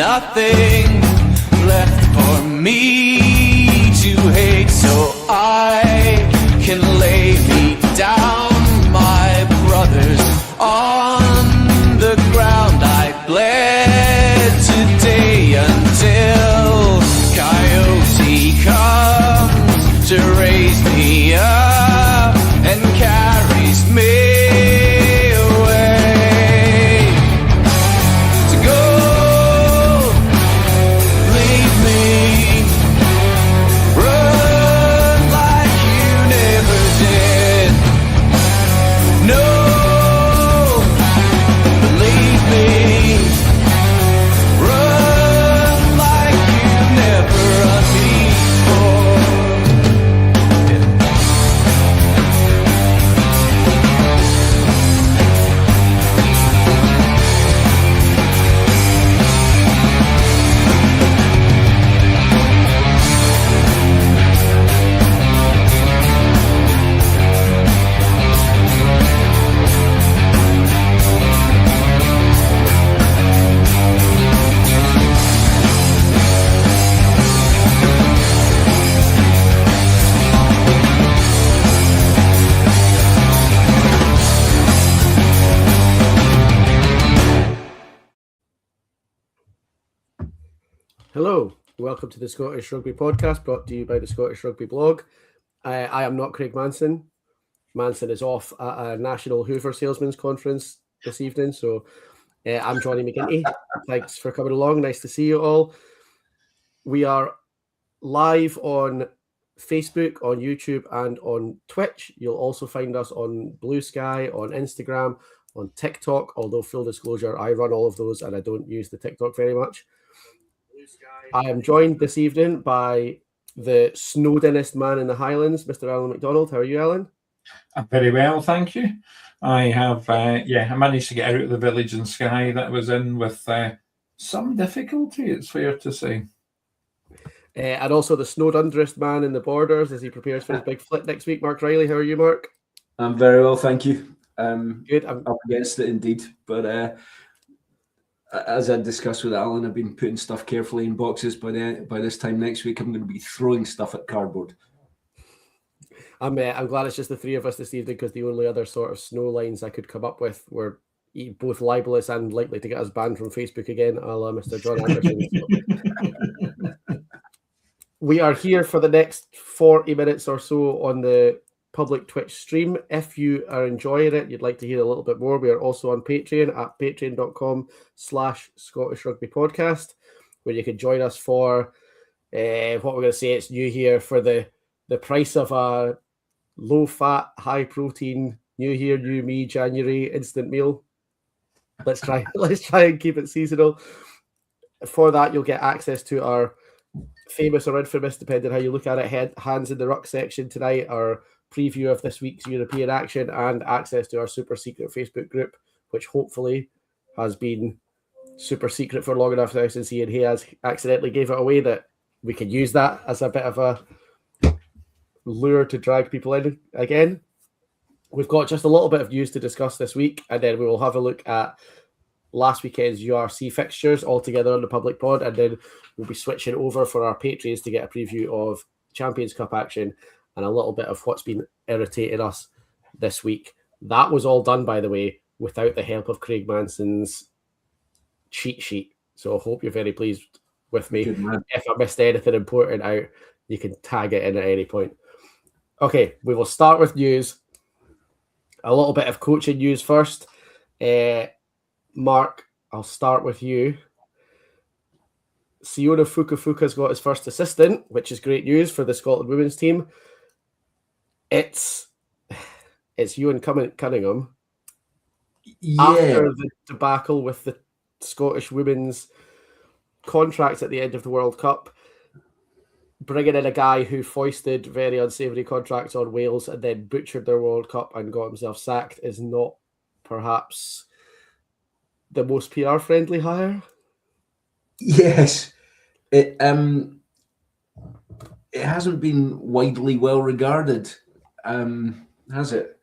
nothing left for me to hate, so I can lay me down, my brothers, on the ground. I bled today until Coyote comes to raise me up and carries me Hello, welcome to the Scottish Rugby Podcast, brought to you by the Scottish Rugby Blog. I am not Craig Manson. Manson is off at a National Hoover Salesmen's Conference this evening, so I'm Jonny McGinty. Thanks for coming along. Nice to see you all. We are live on Facebook, on YouTube, and on Twitch. You'll also find us on Blue Sky, on Instagram, on TikTok, although full disclosure, I run all of those and I don't use the TikTok very much. I am joined this evening by the Snowdenest man in the Highlands, Mr. Allan McDonald. How are you, Allan? I'm very well, thank you. I have, I managed to get out of the village in Skye that I was in with some difficulty, it's fair to say. And also the snowed underest man in the Borders as he prepares for his big flip next week, Mark Riley. How are you, Mark? I'm very well, thank you. Good. I'm up against it indeed, but as I discussed with Allan, I've been putting stuff carefully in boxes. By this time next week, I'm going to be throwing stuff at cardboard. I'm glad it's just the three of us this evening, because the only other sort of snow lines I could come up with were both libelous and likely to get us banned from Facebook again, a la Mr. John Anderson. We are here for the next 40 minutes or so on the public Twitch stream. If you are enjoying it, you'd like to hear a little bit more, we are also on Patreon at patreon.com/Scottish Rugby Podcast, where you can join us for what we're going to say, it's new here, for the price of a low-fat, high-protein, new year, new me, January instant meal. Let's try and keep it seasonal. For that, you'll get access to our famous or infamous, depending how you look at it, hands in the ruck section tonight, our preview of this week's European action, and access to our super secret Facebook group, which hopefully has been super secret for long enough now since he has accidentally gave it away, that we can use that as a bit of a lure to drag people in again. We've got just a little bit of news to discuss this week, and then we will have a look at last weekend's URC fixtures all together on the public pod, and then we'll be switching over for our Patreons to get a preview of Champions Cup action and a little bit of what's been irritating us this week. That was all done, by the way, without the help of Craig Manson's cheat sheet. So I hope you're very pleased with me. If I missed anything important out, you can tag it in at any point. Okay, we will start with news. A little bit of coaching news first. Mark, I'll start with you. Siona Fukafuka's got his first assistant, which is great news for the Scotland women's team. It's Ewan Cunningham. Yeah. After the debacle with the Scottish women's contracts at the end of the World Cup, bringing in a guy who foisted very unsavoury contracts on Wales and then butchered their World Cup and got himself sacked is not perhaps the most PR-friendly hire. Yes. It hasn't been widely well regarded, has it?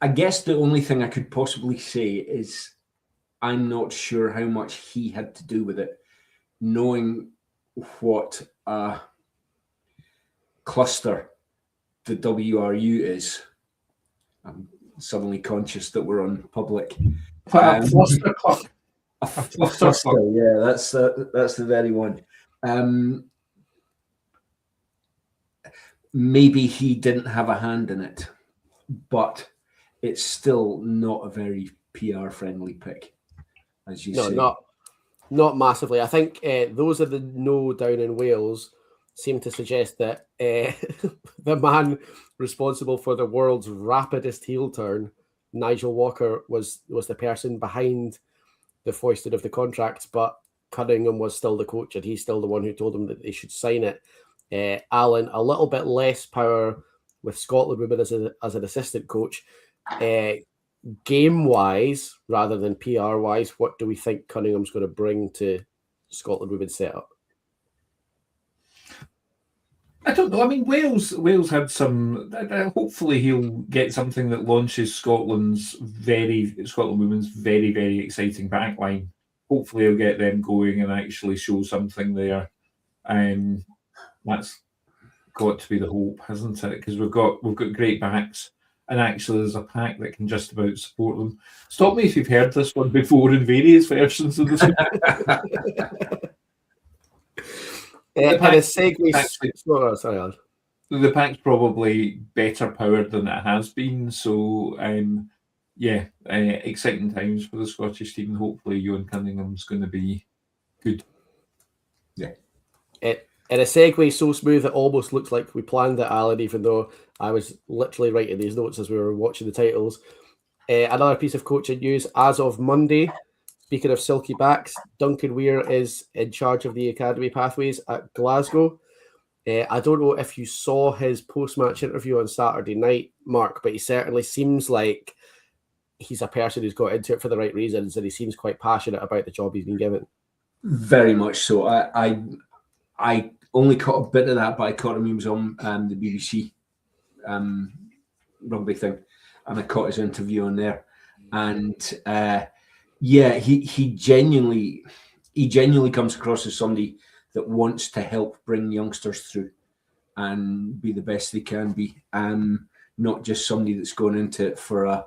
I guess the only thing I could possibly say is I'm not sure how much he had to do with it, knowing what a cluster the WRU is. I'm suddenly conscious that we're on public. A fluster club. A fluster, yeah, that's the very one. Maybe he didn't have a hand in it, but it's still not a very PR-friendly pick, as you say. Not massively. I think those of the know down in Wales seem to suggest that the man responsible for the world's rapidest heel turn, Nigel Walker, was the person behind the foisting of the contract, but Cunningham was still the coach, and he's still the one who told them that they should sign it. Allan, a little bit less power with Scotland women as an assistant coach. Game-wise, rather than PR-wise, what do we think Cunningham's going to bring to Scotland women's setup? I don't know. I mean, Wales had some. Hopefully, he'll get something that launches Scotland women's very, very exciting backline. Hopefully, he'll get them going and actually show something there. That's got to be the hope, hasn't it? Because we've got great backs, and actually, there's a pack that can just about support them. Stop me if you've heard this one before in various versions of the. The pack's probably better powered than it has been, so exciting times for the Scottish team. Hopefully, Ewan Cunningham's going to be good. Yeah. In a segue so smooth it almost looks like we planned it, Allan, even though I was literally writing these notes as we were watching the titles. Another piece of coaching news: as of Monday, speaking of silky backs, Duncan Weir is in charge of the academy pathways at Glasgow. I don't know if you saw his post-match interview on Saturday night, Mark, but he certainly seems like he's a person who's got into it for the right reasons, and he seems quite passionate about the job he's been given. Very much so. I only caught a bit of that, but I caught him. He was on the BBC rugby thing, and I caught his interview on there. And he genuinely comes across as somebody that wants to help bring youngsters through and be the best they can be. Not just somebody that's going into it for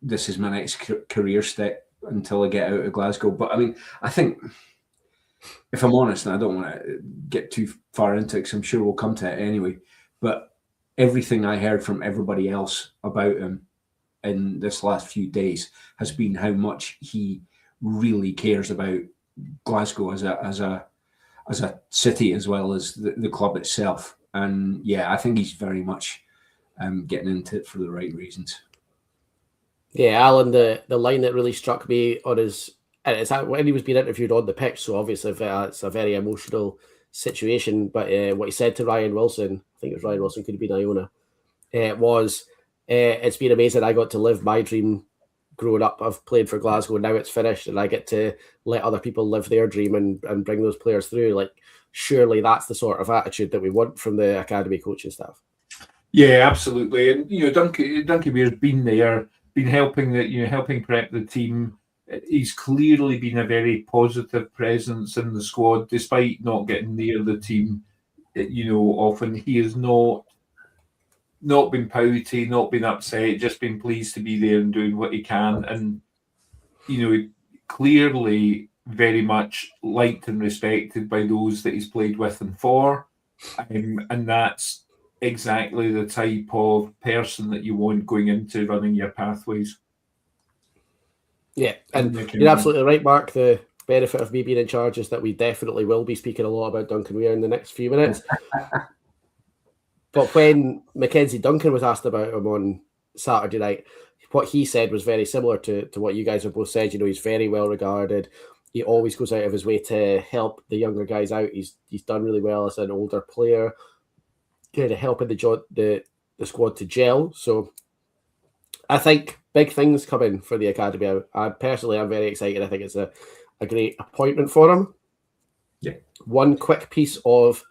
this is my next career step until I get out of Glasgow. But I mean, I think, if I'm honest, and I don't want to get too far into it because I'm sure we'll come to it anyway, but everything I heard from everybody else about him in this last few days has been how much he really cares about Glasgow as a city as well as the club itself. And yeah, I think he's very much getting into it for the right reasons. Yeah, Allan, the line that really struck me on his, and it's when he was being interviewed on the pitch, so obviously it's a very emotional situation, but what he said to Ryan Wilson, I think it was Ryan Wilson, could have been Iona, was, it's been amazing. I got to live my dream growing up. I've played for Glasgow, and now it's finished, and I get to let other people live their dream and bring those players through. Like, surely that's the sort of attitude that we want from the academy coaching staff. Yeah, absolutely. And Duncan Weir's been there, been helping helping prep the team. He's clearly been a very positive presence in the squad, despite not getting near the team. Often he has not been pouty, not been upset, just been pleased to be there and doing what he can. And clearly very much liked and respected by those that he's played with and for, and that's exactly the type of person that you want going into running your pathways. Yeah, and you're absolutely right, Mark. The benefit of me being in charge is that we definitely will be speaking a lot about Duncan Weir in the next few minutes. But when Mackenzie Duncan was asked about him on Saturday night, what he said was very similar to what you guys have both said. He's very well regarded. He always goes out of his way to help the younger guys out. He's done really well as an older player, kind of helping the squad to gel. So I think big things coming for the academy. I personally am very excited. I think it's a great appointment for him. Yeah. One quick piece of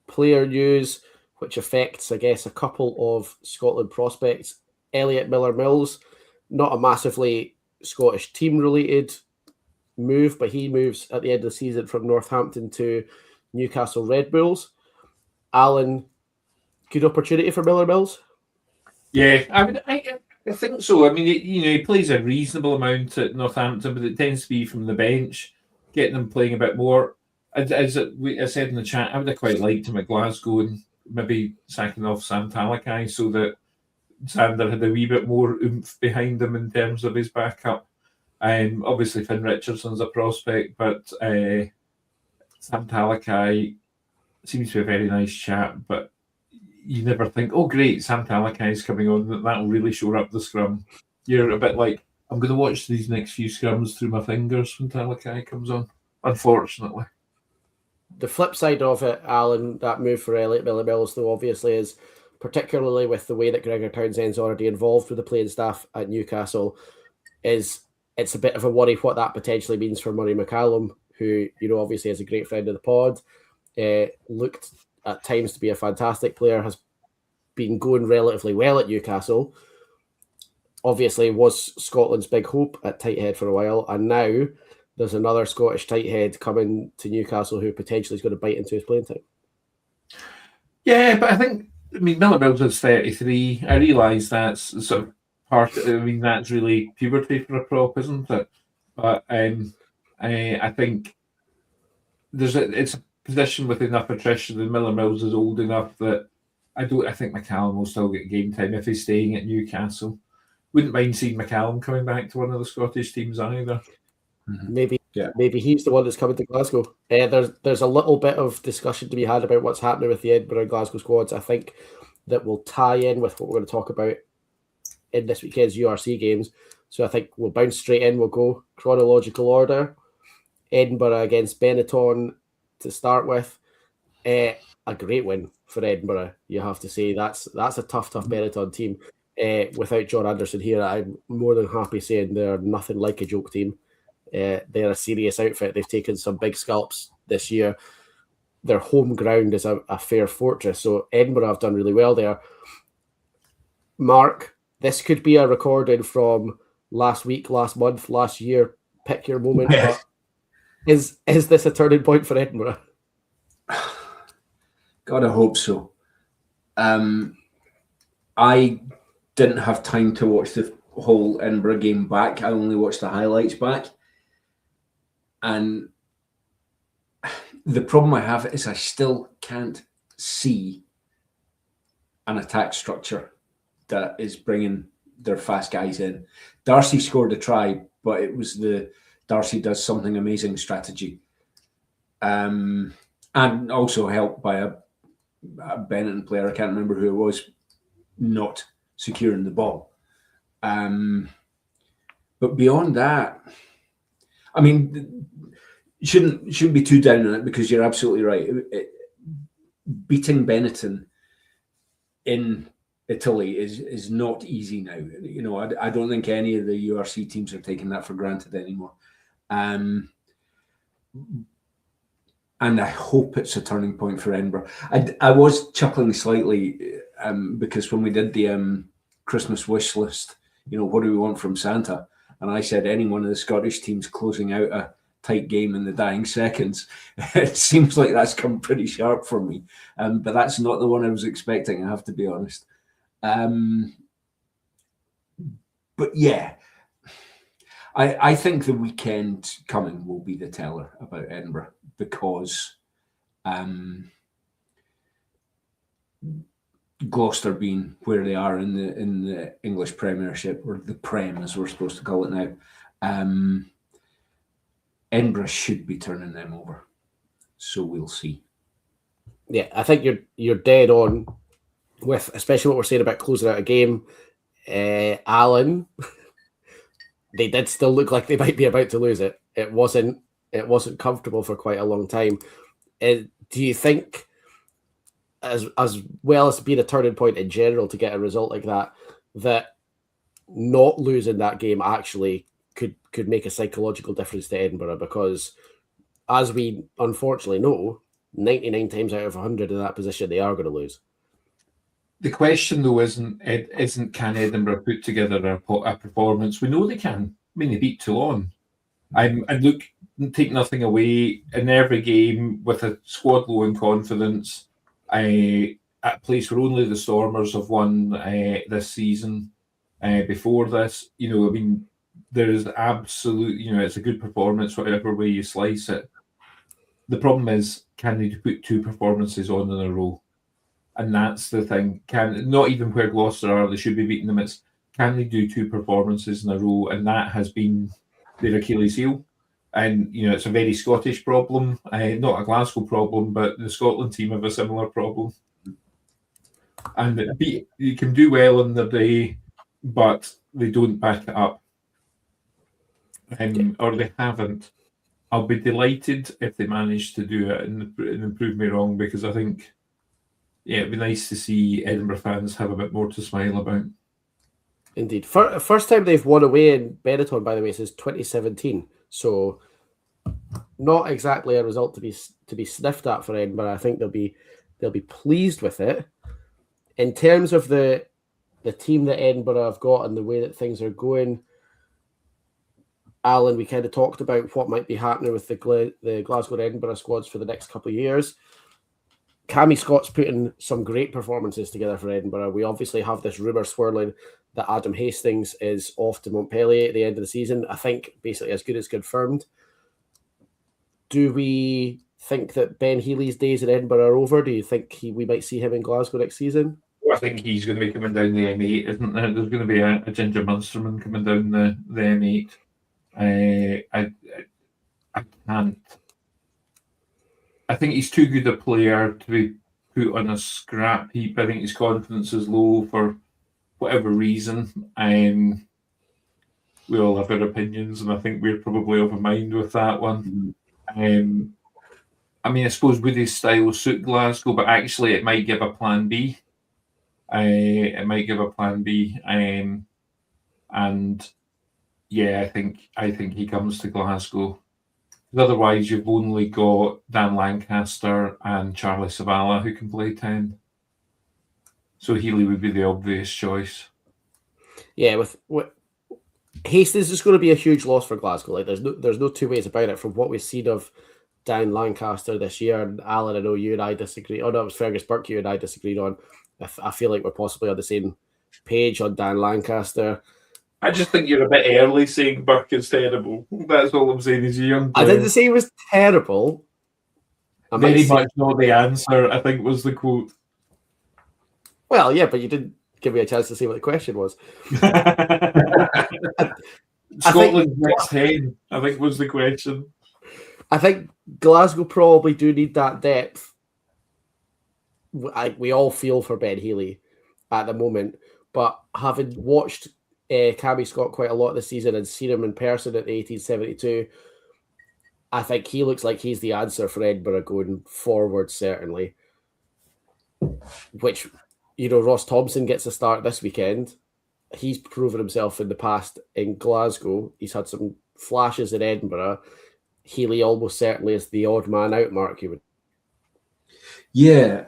player news, which affects, I guess, a couple of Scotland prospects. Elliot Miller-Mills, not a massively Scottish team related move, but he moves at the end of the season from Northampton to Newcastle Red Bulls. Allan, good opportunity for Miller Mills? Yeah, I think so. I mean, he plays a reasonable amount at Northampton, but it tends to be from the bench, getting them playing a bit more. As I said in the chat, I would have quite liked him at Glasgow and maybe sacking off Sam Talakai so that Sander had a wee bit more oomph behind him in terms of his backup. Obviously, Finn Richardson's a prospect, but Sam Talakai seems to be a very nice chap, but you never think, oh, great, Sam Talakai's coming on, that'll really shore up the scrum. You're a bit like, I'm going to watch these next few scrums through my fingers when Talakai comes on, unfortunately. The flip side of it, Allan, that move for Elliot Miller Mills, though, obviously, is particularly with the way that Gregor Townsend's already involved with the playing staff at Newcastle, it's a bit of a worry what that potentially means for Murray McCallum, who, obviously is a great friend of the pod, looked at times to be a fantastic player, has been going relatively well at Newcastle, obviously was Scotland's big hope at tight head for a while, and now there's another Scottish tight head coming to Newcastle who potentially is going to bite into his playing time. Yeah, but I think, Miller Mills is 33. I realise that's sort of part, that's really puberty for a prop, isn't it? But I think it's a position with enough attrition, and Miller Mills is old enough that I think McCallum will still get game time if he's staying at Newcastle. Wouldn't mind seeing McCallum coming back to one of the Scottish teams either. Maybe he's the one that's coming to Glasgow. There's a little bit of discussion to be had about what's happening with the Edinburgh and Glasgow squads. I think that will tie in with what we're going to talk about in this weekend's URC games. So I think we'll bounce straight in. We'll go chronological order. Edinburgh against Benetton to start with. A great win for Edinburgh, you have to say. That's a tough Benetton team. Without John Anderson here, I'm more than happy saying they're nothing like a joke team. They're a serious outfit. They've taken some big scalps this year. Their home ground is a fair fortress. So Edinburgh have done really well there. Mark, this could be a recording from last week, last month, last year. Pick your moment. Yes. But is this a turning point for Edinburgh? God, I hope so. I didn't have time to watch the whole Edinburgh game back. I only watched the highlights back. And the problem I have is I still can't see an attack structure that is bringing their fast guys in. Darcy scored a try, but it was the Darcy does something amazing strategy. And also helped by a Benetton player, I can't remember who it was, not securing the ball. But beyond that, shouldn't be too down on it, because you're absolutely right. Beating Benetton in Italy is not easy now. I don't think any of the URC teams are taking that for granted anymore. And I hope it's a turning point for Edinburgh. I was chuckling slightly because when we did the Christmas wish list, what do we want from Santa? And I said any one of the Scottish teams closing out a tight game in the dying seconds. It seems like that's come pretty sharp for me. But that's not the one I was expecting, I have to be honest. But yeah, I think the weekend coming will be the teller about Edinburgh, because Gloucester being where they are in the English Premiership, or the Prem as we're supposed to call it now, Edinburgh should be turning them over. So we'll see. Yeah, I think you're dead on with especially what we're saying about closing out a game. Allan, they did still look like they might be about to lose it. It wasn't comfortable for quite a long time. Do you think, as well as being a turning point in general to get a result like that, that not losing that game actually could make a psychological difference to Edinburgh? Because as we unfortunately know, 99 times out of 100 in that position, they are going to lose. The question, though, isn't can Edinburgh put together a performance? We know they can. mean, they beat Toulon. And look, take nothing away. In every game, with a squad low in confidence, at a place where only the Stormers have won this season. Before this, I mean, there is absolute, it's a good performance, whatever way you slice it. The problem is, can they put 2 performances on in a row? And that's the thing. Not even where Gloucester are, they should be beating them. It's, can they do 2 performances in a row? And that has been their Achilles heel. And, it's a very Scottish problem, not a Glasgow problem, but the Scotland team have a similar problem. And you can do well on the day, but they don't back it up. Or they haven't. I'll be delighted if they manage to do it and prove me wrong, because I think, it'd be nice to see Edinburgh fans have a bit more to smile about. Indeed. First time they've won away in Benetton, by the way, since 2017. So not exactly a result to be sniffed at for Edinburgh. I think they'll be pleased with it. In terms of the team that Edinburgh have got and the way that things are going, Alan, we kind of talked about what might be happening with the Glasgow and Edinburgh squads for the next couple of years. Cammy Scott's putting some great performances together for Edinburgh. We obviously have this rumour swirling that Adam Hastings is off to Montpellier at the end of the season. I think basically as good as confirmed. Do we think that Ben Healy's days in Edinburgh are over? Do you think we might see him in Glasgow next season? I think he's going to be coming down the M8, isn't there? There's going to be a Ginger Munsterman coming down the M8. I can't. I think he's too good a player to be put on a scrap heap. I think his confidence is low for whatever reason. We all have our opinions, and I think we're probably of a mind with that one. I mean, I suppose would his style suit Glasgow, but actually it might give a plan B. It might give a plan B. And yeah, I think he comes to Glasgow. Otherwise, you've only got Dan Lancaster and Charlie Savala who can play 10. So Healy would be the obvious choice. Yeah, with Hastings is going to be a huge loss for Glasgow. Like there's no two ways about it. From what we've seen of Dan Lancaster this year, and Alan, I know you and I disagree. Oh no, it was Fergus Burke you and I disagreed on. I feel like we're possibly on the same page on Dan Lancaster. I just think you're a bit early saying Burke is terrible. That's all I'm saying. He's a young player. I didn't say he was terrible. Very much not the answer, I think, was the quote. Well, yeah, but you didn't give me a chance to say what the question was. Scotland's next 10, I think, was the question. I think Glasgow probably do need that depth. We all feel for Ben Healy at the moment, but having watched Cammy Scott quite a lot this season and seen him in person at the 1872, I think he looks like he's the answer for Edinburgh going forward, certainly. Which, Ross Thompson gets a start this weekend. He's proven himself in the past in Glasgow. He's had some flashes in Edinburgh. Healy almost certainly is the odd man out, Mark, you would. Yeah.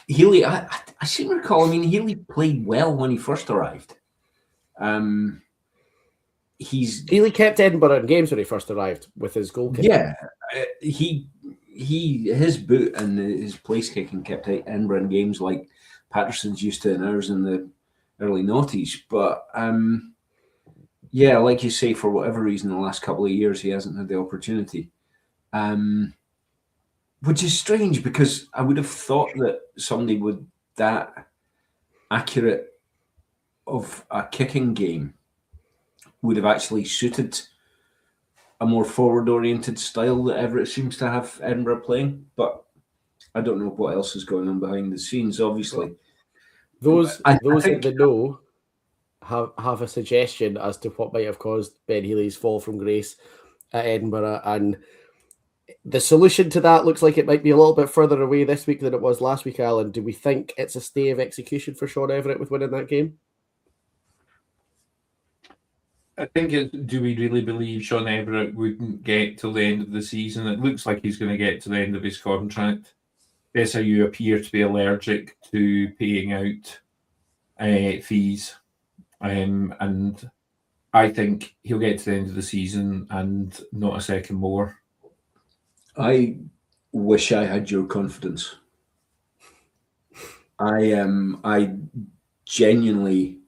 Healy, I seem to recall, Healy played well when he first arrived. Healy kept Edinburgh in games when he first arrived with his goal kicking. Yeah, his boot and his place kicking kept Edinburgh in games like Patterson's used to in ours in the early noughties. But yeah, like you say, for whatever reason, the last couple of years he hasn't had the opportunity. Which is strange, because I would have thought that somebody with that accurate of a kicking game would have actually suited a more forward-oriented style that Everett seems to have Edinburgh playing. But I don't know what else is going on behind the scenes, obviously. Those that know have a suggestion as to what might have caused Ben Healy's fall from grace at Edinburgh, and the solution to that looks like it might be a little bit further away this week than it was last week, Alan. Do we think it's a stay of execution for Sean Everett with winning that game? I think do we really believe Sean Everett wouldn't get till the end of the season? It looks like he's going to get to the end of his contract. SIU appear to be allergic to paying out fees. And I think he'll get to the end of the season and not a second more. I wish I had your confidence. I genuinely,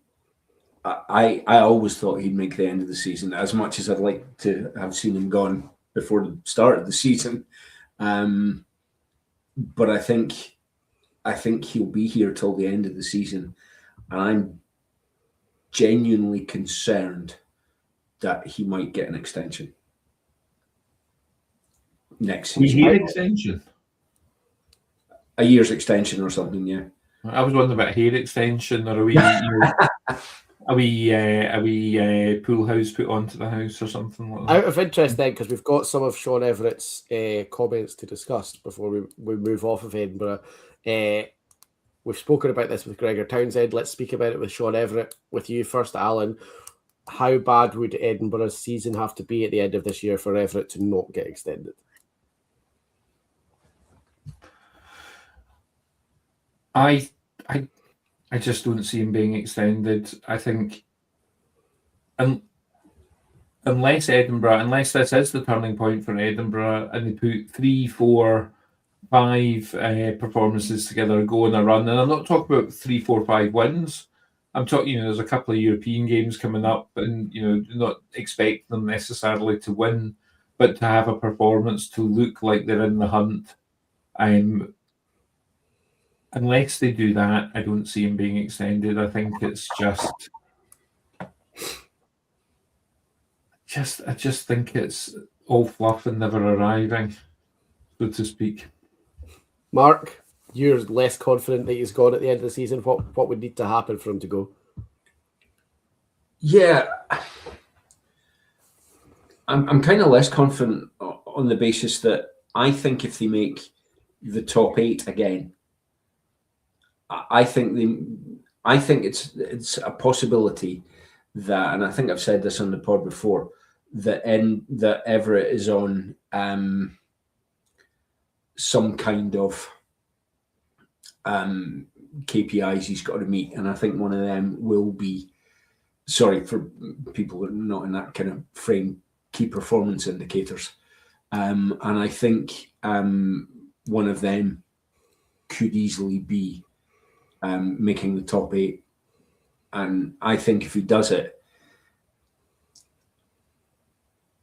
I always thought he'd make the end of the season, as much as I'd like to have seen him gone before the start of the season. But I think he'll be here till the end of the season, and I'm genuinely concerned that he might get an extension next season. Extension? A year's extension or something, yeah. I was wondering about hair extension, or a wee pool house put onto the house or something like that. Out of interest then, because we've got some of Sean Everett's comments to discuss before we move off of Edinburgh. We've spoken about this with Gregor Townsend. Let's speak about it with Sean Everett. With you first, Alan. How bad would Edinburgh's season have to be at the end of this year for Everett to not get extended? I just don't see him being extended. I think unless this is the turning point for Edinburgh and they put 3, 4, 5 performances together, go on a run, and I'm not talking about 3, 4, 5 wins. I'm talking, there's a couple of European games coming up, and do not expect them necessarily to win, but to have a performance to look like they're in the hunt. Unless they do that, I don't see him being extended. I think it's I just think it's all fluff and never arriving, so to speak. Mark, you're less confident that he's gone at the end of the season. What would need to happen for him to go? Yeah, I'm kind of less confident on the basis that I think if they make the top 8 again, I think it's a possibility that, and I think I've said this on the pod before, that Everett is on some kind of KPIs he's got to meet, and I think one of them will be, sorry for people that are not in that kind of frame, key performance indicators, and I think one of them could easily be making the top 8, and I think if he does it,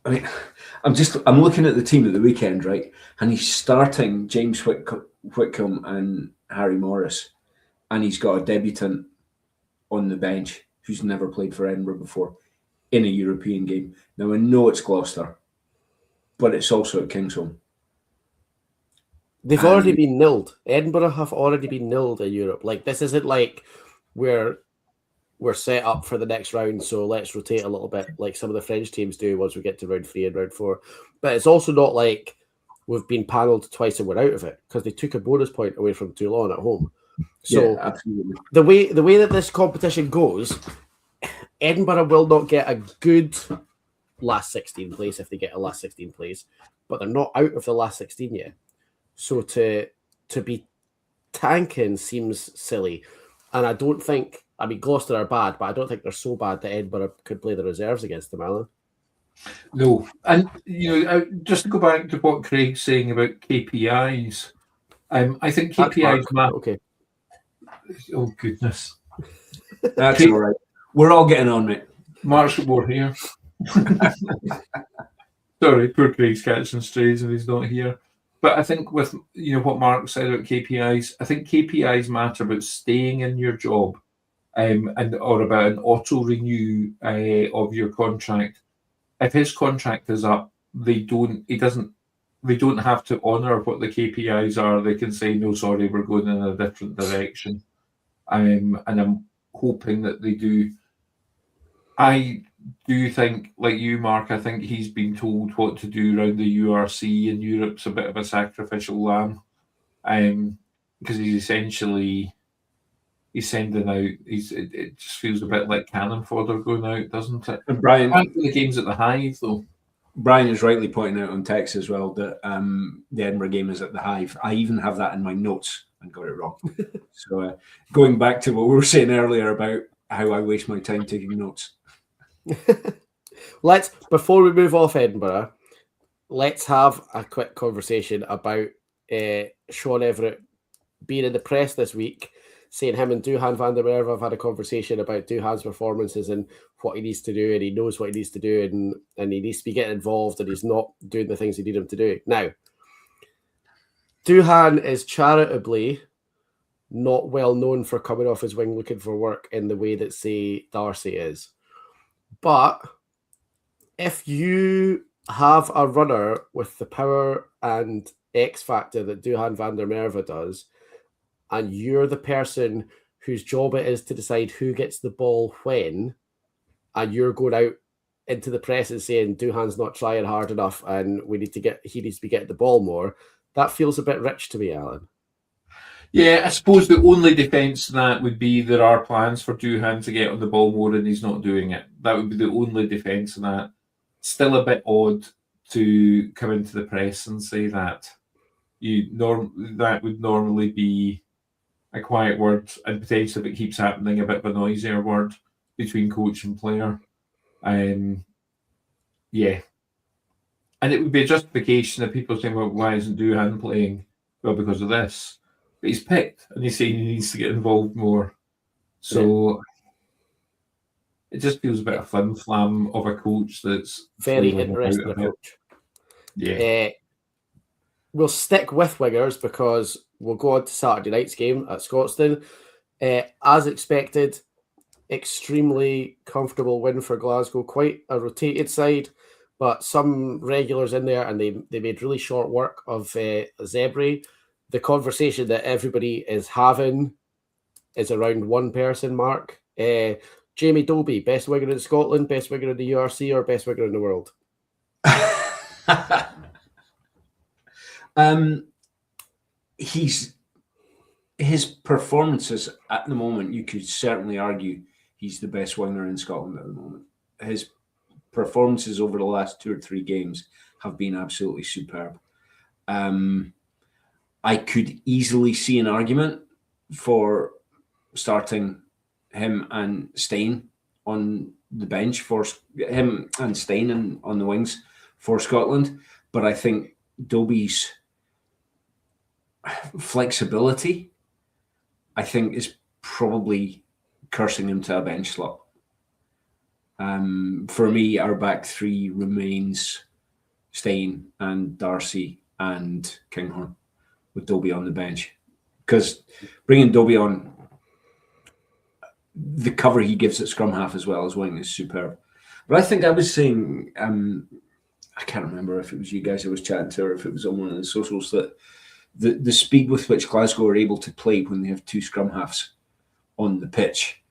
I mean, I'm looking at the team at the weekend, right, and he's starting James Whitcomb and Harry Morris, and he's got a debutant on the bench who's never played for Edinburgh before in a European game. Now I know it's Gloucester, but it's also at Kingsholm. They've already been nilled. Edinburgh have already been nilled in Europe. Like, this isn't like we're set up for the next round, so let's rotate a little bit like some of the French teams do once we get to round 3 and round 4. But it's also not like we've been panelled twice and we're out of it, because they took a bonus point away from Toulon at home. So yeah, absolutely. The way that this competition goes, Edinburgh will not get a good last 16 place if they get a last 16 place, but they're not out of the last 16 yet. So to be tanking seems silly. And I don't think, I mean, Gloucester are bad, but I don't think they're so bad that Edinburgh could play the reserves against them, Alan. No. And, just to go back to what Craig's saying about KPIs, I think KPIs matter. Okay. Oh, goodness. That's all right. We're all getting on, mate. Mark's more here. Sorry, poor Craig's catching strays and he's not here. But I think with what Mark said about KPIs, I think KPIs matter about staying in your job, or about an auto renew of your contract. If his contract is up, they don't have to honour what the KPIs are. They can say, no, sorry, we're going in a different direction. And I'm hoping that they do. I do think, like you, Mark, I think he's been told what to do around the URC, and Europe's a bit of a sacrificial lamb, because he's sending out. It just feels a bit like cannon fodder going out, doesn't it? And Brian, the game's at the Hive, though. Brian is rightly pointing out on text as well that the Edinburgh game is at the Hive. I even have that in my notes and got it wrong. So going back to what we were saying earlier about how I waste my time taking notes. Before we move off Edinburgh, let's have a quick conversation about Sean Everett being in the press this week, saying him and Duhan van der Merwe have had a conversation about Duhan's performances and what he needs to do, and he knows what he needs to do, and he needs to be getting involved, and he's not doing the things he need him to do. Now, Duhan is charitably not well known for coming off his wing looking for work in the way that, say, Darcy is. But if you have a runner with the power and X factor that Duhan van der Merwe does, and you're the person whose job it is to decide who gets the ball when, and you're going out into the press and saying Duhan's not trying hard enough and he needs to be getting the ball more, that feels a bit rich to me, Allan. Yeah, I suppose the only defence to that would be there are plans for Duhan to get on the ball more and he's not doing it. That would be the only defence of that. Still a bit odd to come into the press and say that. That would normally be a quiet word, and potentially if it keeps happening, a bit of a noisier word between coach and player. Yeah. And it would be a justification of people saying, well, why isn't Duhan playing? Well, because of this. But he's picked, and he's saying he needs to get involved more. So it just feels a bit of flim-flam of a coach that's very interesting approach. Yeah. We'll stick with wingers because we'll go on to Saturday night's game at Scotstoun. As expected, extremely comfortable win for Glasgow. Quite a rotated side, but some regulars in there, and they made really short work of Zebri. The conversation that everybody is having is around one person, Mark. Jamie Dobie, best winger in Scotland, best winger in the URC, or best winger in the world? His performances at the moment, you could certainly argue he's the best winger in Scotland at the moment. His performances over the last 2 or 3 games have been absolutely superb. I could easily see an argument for starting him and Stein on the bench for him and Stein on the wings for Scotland, but I think Dobie's flexibility, I think, is probably cursing him to a bench slot. For me, our back three remains Stein and Darcy and Kinghorn, with Dobie on the bench, because bringing Dobie on, the cover he gives at scrum half as well as wing is superb. But I think I was saying, I can't remember if it was you guys I was chatting to or if it was on one of the socials, that the speed with which Glasgow are able to play when they have 2 scrum halves on the pitch,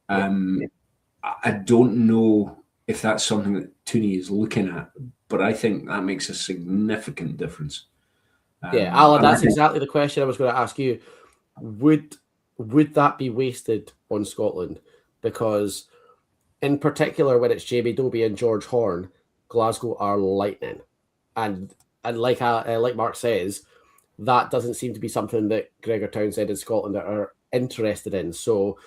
I don't know if that's something that Tooney is looking at, but I think that makes a significant difference. Allan, that's exactly the question I was going to ask you. Would that be wasted on Scotland? Because in particular, when it's Jamie Dobie and George Horn, Glasgow are lightning, and like Mark says, that doesn't seem to be something that Gregor Townsend and Scotland are interested in. So,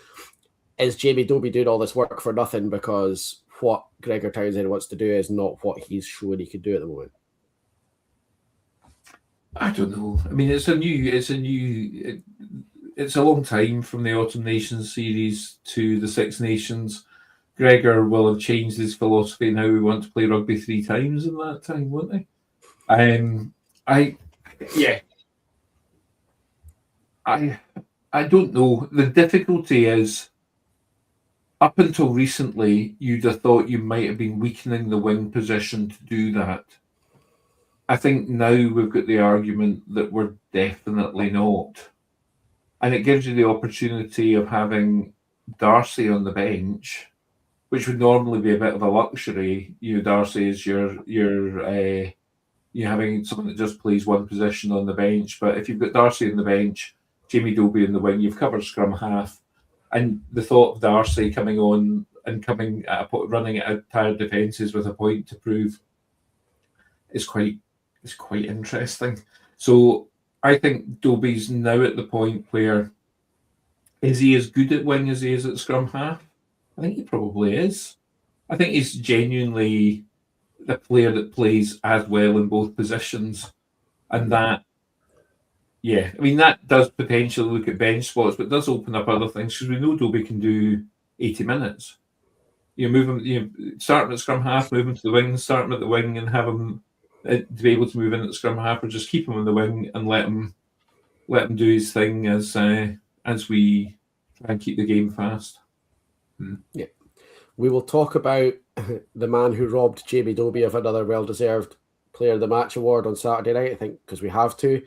is Jamie Dobie doing all this work for nothing because what Gregor Townsend wants to do is not what he's showing he can do at the moment? I don't know. I mean, it's a long time from the Autumn Nations series to the Six Nations. Gregor will have changed his philosophy and how we want to play rugby 3 times in that time, won't he? I don't know. The difficulty is, up until recently, you'd have thought you might have been weakening the wing position to do that. I think now we've got the argument that we're definitely not. And it gives you the opportunity of having Darcy on the bench, which would normally be a bit of a luxury. Darcy is you're having someone that just plays one position on the bench. But if you've got Darcy on the bench, Jamie Dobie in the wing, you've covered scrum half. And the thought of Darcy coming on and running at tired defences with a point to prove is quite interesting. So I think Dobie's now at the point where, is he as good at wing as he is at scrum half? I think he probably is. I think he's genuinely the player that plays as well in both positions, and that, yeah, I mean that does potentially look at bench spots, but it does open up other things because we know Dobie can do 80 minutes. You move him, start him at scrum half, move him to the wing, start him at the wing, and have him to be able to move in at the scrum half, or just keep him on the wing and let him do his thing as we try and keep the game fast. Yeah. We will talk about the man who robbed Jamie Dobie of another well-deserved Player of the Match award on Saturday night, I think, because we have to,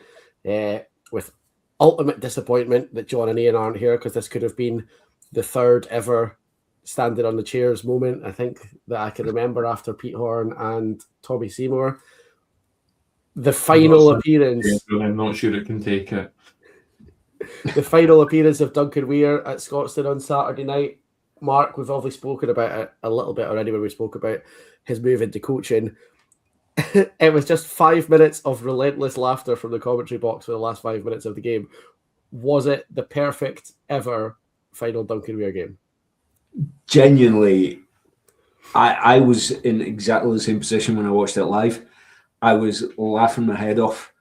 with ultimate disappointment that John and Ian aren't here, because this could have been the third ever standing on the chairs moment, I think, that I can remember after Pete Horn and Tommy Seymour. The final appearance... I'm not sure it can take it. The final appearance of Duncan Weir at Scotstoun on Saturday night. Mark, we've obviously spoken about it a little bit already when we spoke about his move into coaching. It was just 5 minutes of relentless laughter from the commentary box for the last 5 minutes of the game. Was it the perfect ever final Duncan Weir game? Genuinely, I was in exactly the same position when I watched it live. I was laughing my head off.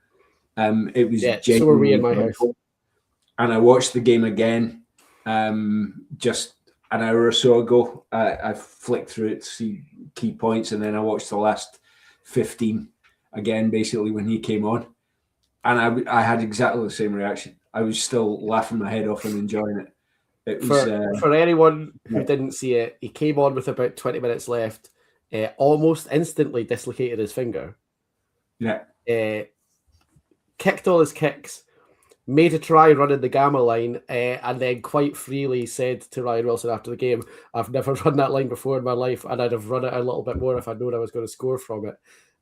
It was genuinely so were we in my house. And I watched the game again just an hour or so ago. I flicked through it to see key points, and then I watched the last 15 again, basically, when he came on. And I had exactly the same reaction. I was still laughing my head off and enjoying it. It was, for anyone who didn't see it, he came on with about 20 minutes left, almost instantly dislocated his finger. Yeah. Kicked all his kicks, made a try running the gamma line, and then quite freely said to Ryan Wilson after the game, "I've never run that line before in my life, and I'd have run it a little bit more if I'd known I was going to score from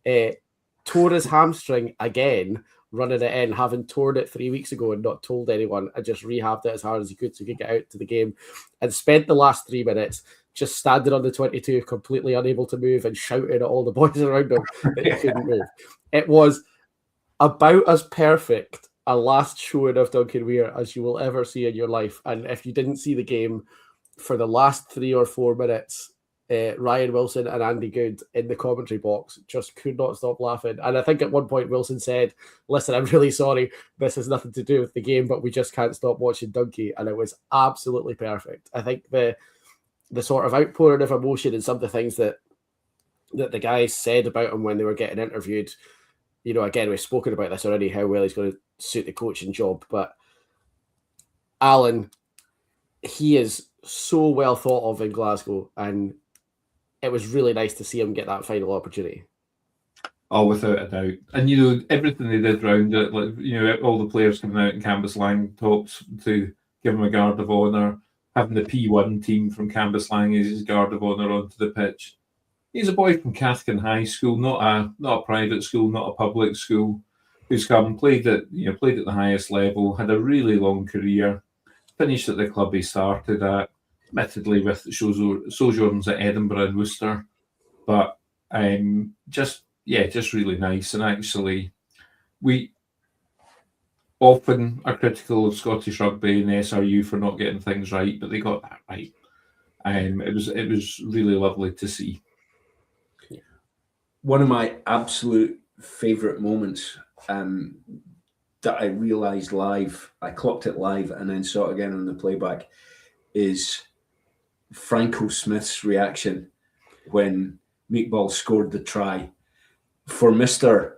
it." Tore his hamstring again, running it in, having torn it 3 weeks ago and not told anyone, and just rehabbed it as hard as he could so he could get out to the game, and spent the last 3 minutes just standing on the 22, completely unable to move and shouting at all the boys around him that he couldn't move. It was about as perfect a last showing of Duncan Weir as you will ever see in your life. And if you didn't see the game for the last 3 or 4 minutes, Ryan Wilson and Andy Good in the commentary box just could not stop laughing. And I think at one point Wilson said, "Listen, I'm really sorry. This has nothing to do with the game, but we just can't stop watching Dunky." And it was absolutely perfect. I think the sort of outpouring of emotion and some of the things that the guys said about him when they were getting interviewed, again, we've spoken about this already, how well he's going to suit the coaching job. But Allan, he is so well thought of in Glasgow, and it was really nice to see him get that final opportunity. Oh, without a doubt. And, everything they did round it, all the players coming out in Cambuslang talks to give him a guard of honour, having the P1 team from Cambuslang as his guard of honour onto the pitch. He's a boy from Cathkin High School, not a private school, not a public school, who's come and played at the highest level, had a really long career, finished at the club he started at, admittedly with sojourns at Edinburgh and Worcester, but just really nice. And actually, we often are critical of Scottish Rugby and SRU for not getting things right, but they got that right. It was really lovely to see. One of my absolute favourite moments that I realised live, I clocked it live and then saw it again on the playback, is Franco Smith's reaction when Meatball scored the try. For Mr.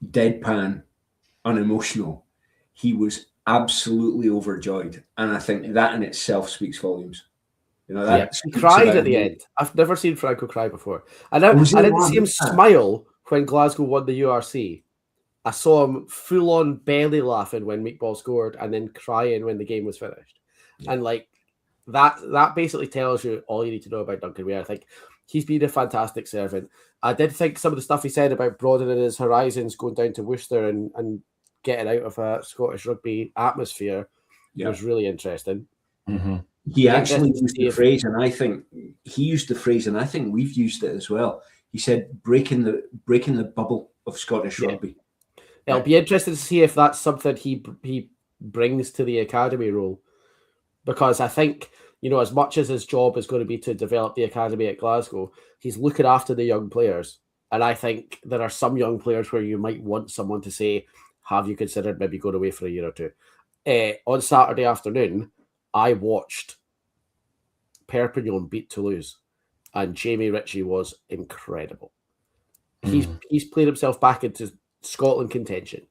Deadpan, unemotional, he was absolutely overjoyed. And I think that in itself speaks volumes. He cried at the end. I've never seen Franco cry before. I didn't see him smile when Glasgow won the URC. I saw him full-on belly laughing when Meatball scored and then crying when the game was finished. Yeah. And that basically tells you all you need to know about Duncan Weir. I think he's been a fantastic servant. I did think some of the stuff he said about broadening his horizons, going down to Worcester and getting out of a Scottish rugby atmosphere was really interesting. Mm-hmm. He actually used the phrase, and I think we've used it as well. He said, breaking the bubble of Scottish rugby. It'll be interesting to see if that's something he brings to the academy role, because I think as much as his job is going to be to develop the academy at Glasgow, he's looking after the young players. And I think there are some young players where you might want someone to say, have you considered maybe going away for a year or two? On Saturday afternoon, I watched Perpignan beat Toulouse, and Jamie Ritchie was incredible. He's played himself back into Scotland contention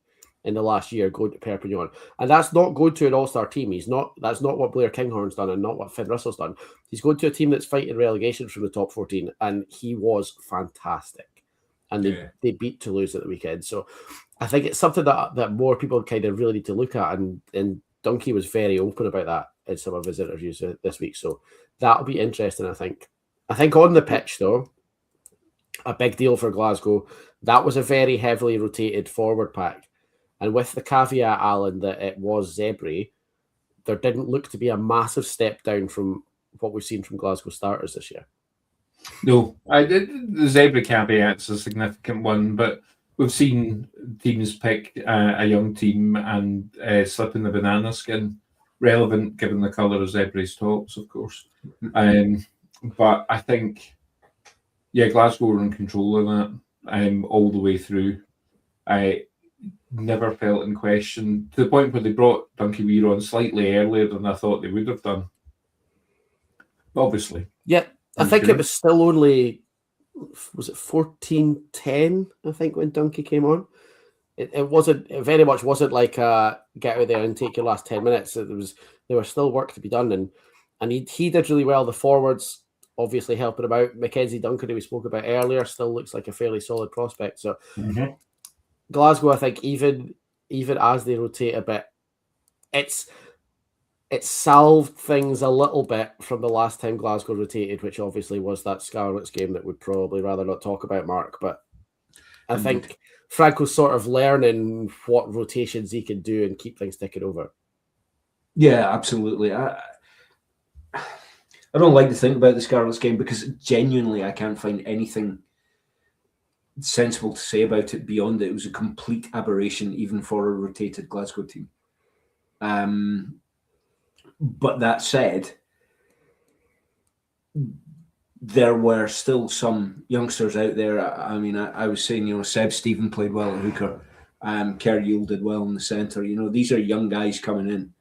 in the last year, going to Perpignan, and that's not going to an all-star team. That's not what Blair Kinghorn's done, and not what Finn Russell's done. He's going to a team that's fighting relegation from the top 14, and he was fantastic. And they beat Toulouse at the weekend. So I think it's something that more people kind of really need to look at, and Dunkey was very open about that in some of his interviews this week. So that'll be interesting, I think. I think on the pitch, though, a big deal for Glasgow. That was a very heavily rotated forward pack. And with the caveat, Alan, that it was Zebri, there didn't look to be a massive step down from what we've seen from Glasgow starters this year. No, the Zebra caveat's a significant one, but we've seen teams pick a young team and slip in the banana skin, relevant given the colour of Zebra's tops, of course. But I think, Glasgow were in control of that all the way through. I never felt in question, to the point where they brought Dunky Weir on slightly earlier than I thought they would have done. Obviously. Yeah, I think it was still only, was it 14-10, I think, when Dunkey came on. It very much wasn't like get out there and take your last 10 minutes. There was still work to be done, and he did really well. The forwards obviously helping him out. Mackenzie Duncan, who we spoke about earlier, still looks like a fairly solid prospect. So Glasgow, I think, even as they rotate a bit, it's salved things a little bit from the last time Glasgow rotated, which obviously was that Scarlets game that we'd probably rather not talk about, Mark. But I think Franco's sort of learning what rotations he can do and keep things ticking over. Yeah, absolutely. I don't like to think about the Scarlets game because genuinely I can't find anything sensible to say about it beyond it was a complete aberration even for a rotated Glasgow team. But that said, there were still some youngsters out there. I mean, I was saying, Seb Stephen played well at hooker. Kerr Yule did well in the centre. These are young guys coming in.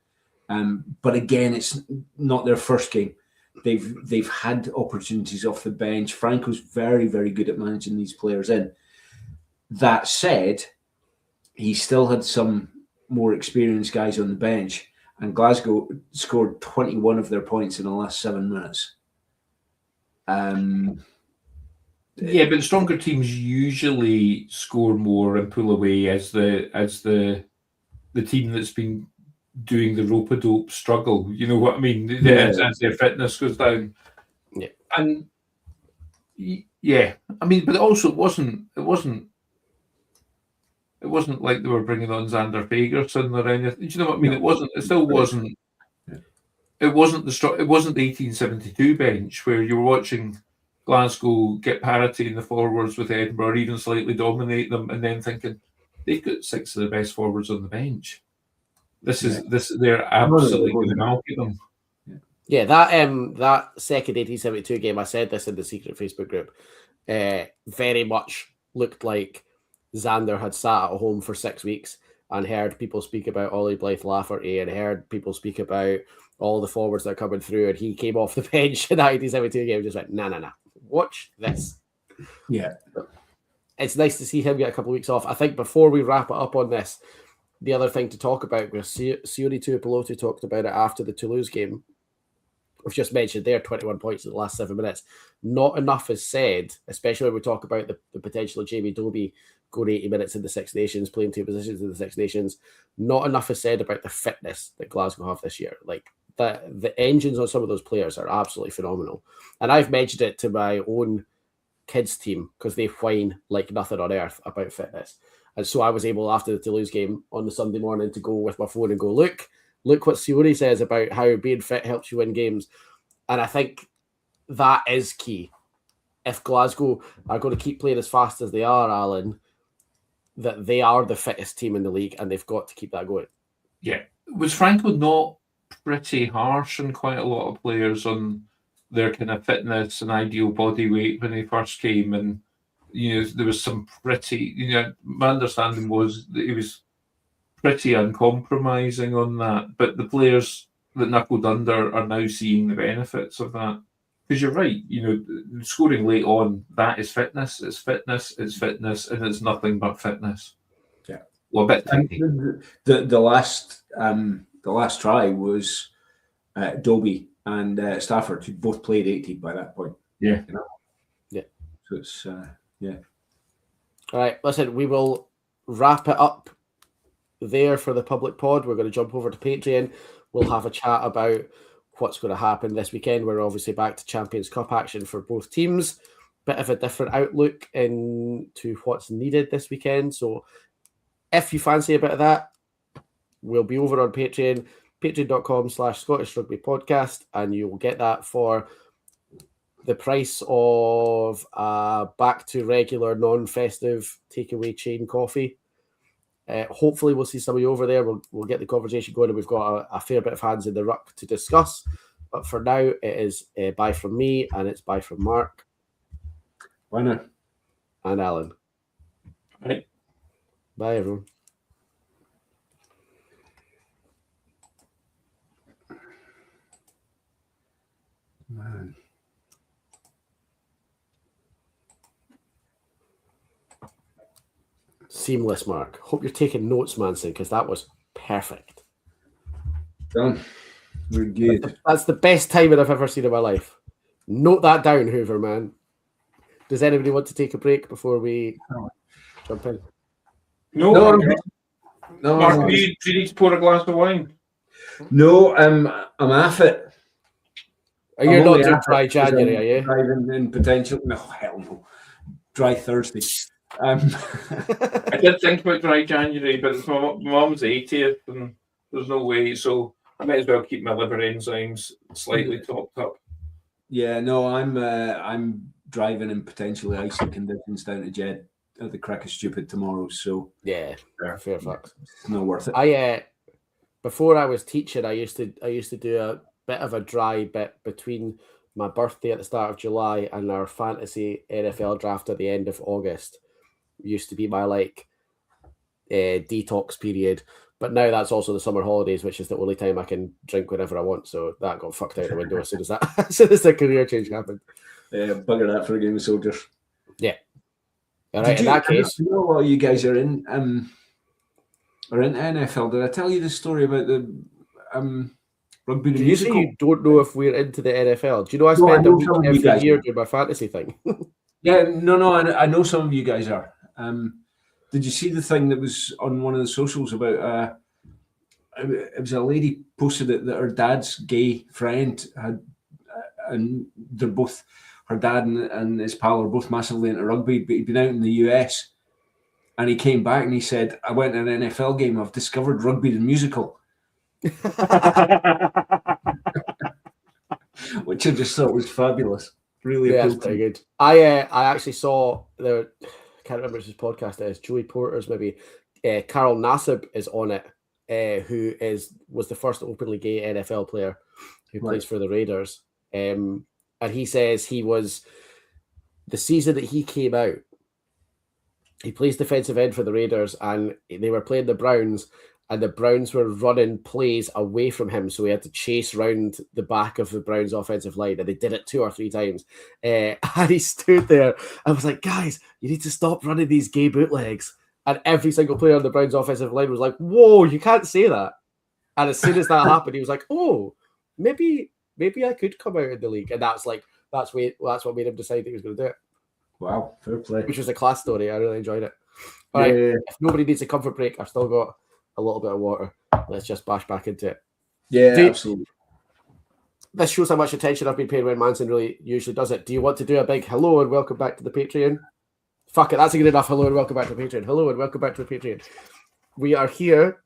But again, it's not their first game. They've had opportunities off the bench. Franco's very, very good at managing these players in. That said, he still had some more experienced guys on the bench, and Glasgow scored 21 of their points in the last 7 minutes. But stronger teams usually score more and pull away as the team that's been doing the rope-a-dope struggle. You know what I mean? As their fitness goes down. Yeah. And I mean, but also it wasn't like they were bringing on Xander Fagerson or anything. Do you know what I mean? It still wasn't. It wasn't the 1872 bench where you were watching Glasgow get parity in the forwards with Edinburgh, or even slightly dominate them, and then thinking they've got 6 of the best forwards on the bench. They're absolutely going to malky them. Yeah, that second 1872 game, I said this in the secret Facebook group, very much looked like Xander had sat at home for 6 weeks and heard people speak about Ollie Blythe Lafferty and heard people speak about all the forwards that are coming through, and he came off the bench in that 1872 game and just went, nah, watch this. Yeah. It's nice to see him get a couple of weeks off. I think before we wrap it up on this, the other thing to talk about was Sione Tuipulotu talked about it after the Toulouse game. We've just mentioned there 21 points in the last 7 minutes. Not enough is said, especially when we talk about the potential of Jamie Dobie going 80 minutes in the Six Nations, playing 2 positions in the Six Nations. Not enough is said about the fitness that Glasgow have this year. Like the engines on some of those players are absolutely phenomenal. And I've mentioned it to my own kids team because they whine like nothing on earth about fitness. And so I was able, after the Toulouse game on the Sunday morning, to go with my phone and go, look what Sione says about how being fit helps you win games. And I think that is key. If Glasgow are going to keep playing as fast as they are, Alan, that they are the fittest team in the league and they've got to keep that going. Yeah. Was Franco not pretty harsh on quite a lot of players on their kind of fitness and ideal body weight when they first came, and there was some pretty. My understanding was that he was pretty uncompromising on that, but the players that knuckled under are now seeing the benefits of that. Because you're right, scoring late on, that is fitness. It's fitness. It's fitness, and it's nothing but fitness. Yeah. Well, a bit tiny. The last try was Dobie and Stafford, who both played 80 by that point. Yeah. Yeah. So it's All right, listen, we will wrap it up there for the public pod. We're going to jump over to Patreon. We'll have a chat about what's going to happen this weekend. We're obviously back to Champions Cup action for both teams. Bit of a different outlook into what's needed this weekend. So if you fancy a bit of that, we'll be over on Patreon, patreon.com/Scottish Rugby Podcast, and you'll get that for the price of back to regular non-festive takeaway chain coffee. Hopefully we'll see some of you over there. We'll get the conversation going, and we've got a fair bit of hands in the ruck to discuss. But for now, it is bye from me, and it's bye from Mark. Why not? And Allan. Right. Bye, everyone. Man. Seamless, Mark. Hope you're taking notes, Manson, because that was perfect. Done. We're good. That's the best timing I've ever seen in my life. Note that down, Hoover, man. Does anybody want to take a break before we jump in? No. no. Mark, do you need to pour a glass of wine? No, I'm off it. Are you not doing dry January, are you? Driving in potential. No, hell no. Dry Thursday. I did think about dry January, but it's my mum's 80th, and there's no way, so I might as well keep my liver enzymes slightly topped up. Yeah, no, I'm driving in potentially icy conditions down to Jed at the Crack of Stupid tomorrow, so yeah, fair fucks. It's not worth it. Before I was teaching, I used to do a bit of a dry bit between my birthday at the start of July and our fantasy NFL draft at the end of August. Used to be my detox period, but now that's also the summer holidays, which is the only time I can drink whenever I want. So that got fucked out the window as soon as the career change happened. Yeah, bugger that for a game of soldiers. Yeah. All right. In that case, you know what you guys are in NFL. Did I tell you the story about the rugby the musical? You don't know if we're into the NFL. Do you know I spend a week every year doing my fantasy thing? Yeah, no. I know some of you guys are. Did you see the thing that was on one of the socials about? It was a lady posted it that her dad's gay friend had, and they're both, her dad and his pal are both massively into rugby, but he'd been out in the US, and he came back and he said, "I went to an NFL game. I've discovered rugby the musical," which I just thought was fabulous. Really, yeah, that's very good. I actually saw I can't remember his podcast is. Joey Porter's maybe. Carl Nassib is on it, who was the first openly gay NFL player who plays for the Raiders. And he says he was the season that he came out. He plays defensive end for the Raiders, and they were playing the Browns. And the Browns were running plays away from him, so he had to chase round the back of the Browns' offensive line, and they did it 2 or 3 times. And he stood there. I was like, guys, you need to stop running these gay bootlegs. And every single player on the Browns' offensive line was like, whoa, you can't say that. And as soon as that happened, he was like, oh, maybe I could come out in the league. And that's what made him decide he was going to do it. Wow, fair play. Which was a class story. I really enjoyed it. All right, if nobody needs a comfort break, I've still got a little bit of water. Let's just bash back into it. Yeah, absolutely. This shows how much attention I've been paying when Manson really usually does it. Do you want to do a big hello and welcome back to the Patreon? Fuck it, that's a good enough hello and welcome back to the Patreon. Hello and welcome back to the Patreon. We are here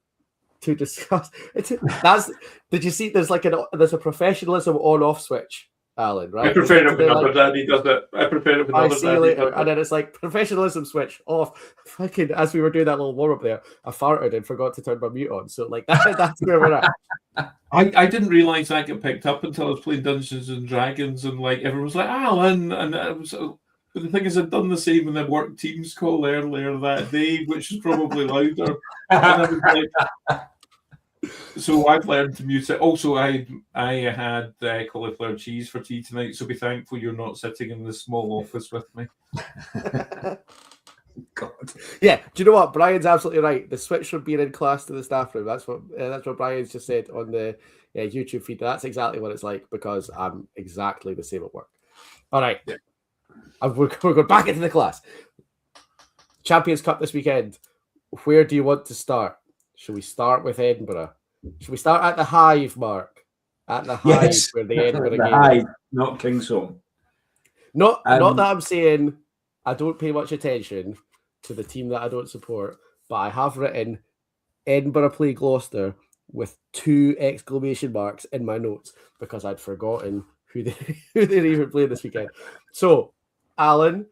to discuss. Did you see? There's a professionalism on-off switch Alan, right? I prefer it So when they're Upper Daddy does it. I prefer it when I Upper see you Daddy later. does And it. then it's like professionalism switch off. Fucking as we were doing that little warm up there, I farted and forgot to turn my mute on. So like that's where we're at. I didn't realise that got picked up until I was playing Dungeons and Dragons, and like everyone was like, Alan, and I was. But the thing is, I'd done the same in the work Teams call earlier that day, which is probably louder. And I was like, so I've learned to mute it. Also, I had cauliflower cheese for tea tonight, so be thankful you're not sitting in the small office with me. God. Yeah, do you know what? Brian's absolutely right. The switch from being in class to the staff room. That's what Brian's just said on the YouTube feed. That's exactly what it's like because I'm exactly the same at work. All right, Yeah. We're going back into the class. Champions Cup this weekend. Where do you want to start? Should we start with Edinburgh? Should we start at the Hive, Mark? At the Hive, Yes, where the Edinburgh the game Hive, is. not Kingsholm. Not that I'm saying I don't pay much attention to the team that I don't support, but I have written Edinburgh play Gloucester with 2 exclamation marks in my notes because I'd forgotten who they're even playing this weekend. So, Alan,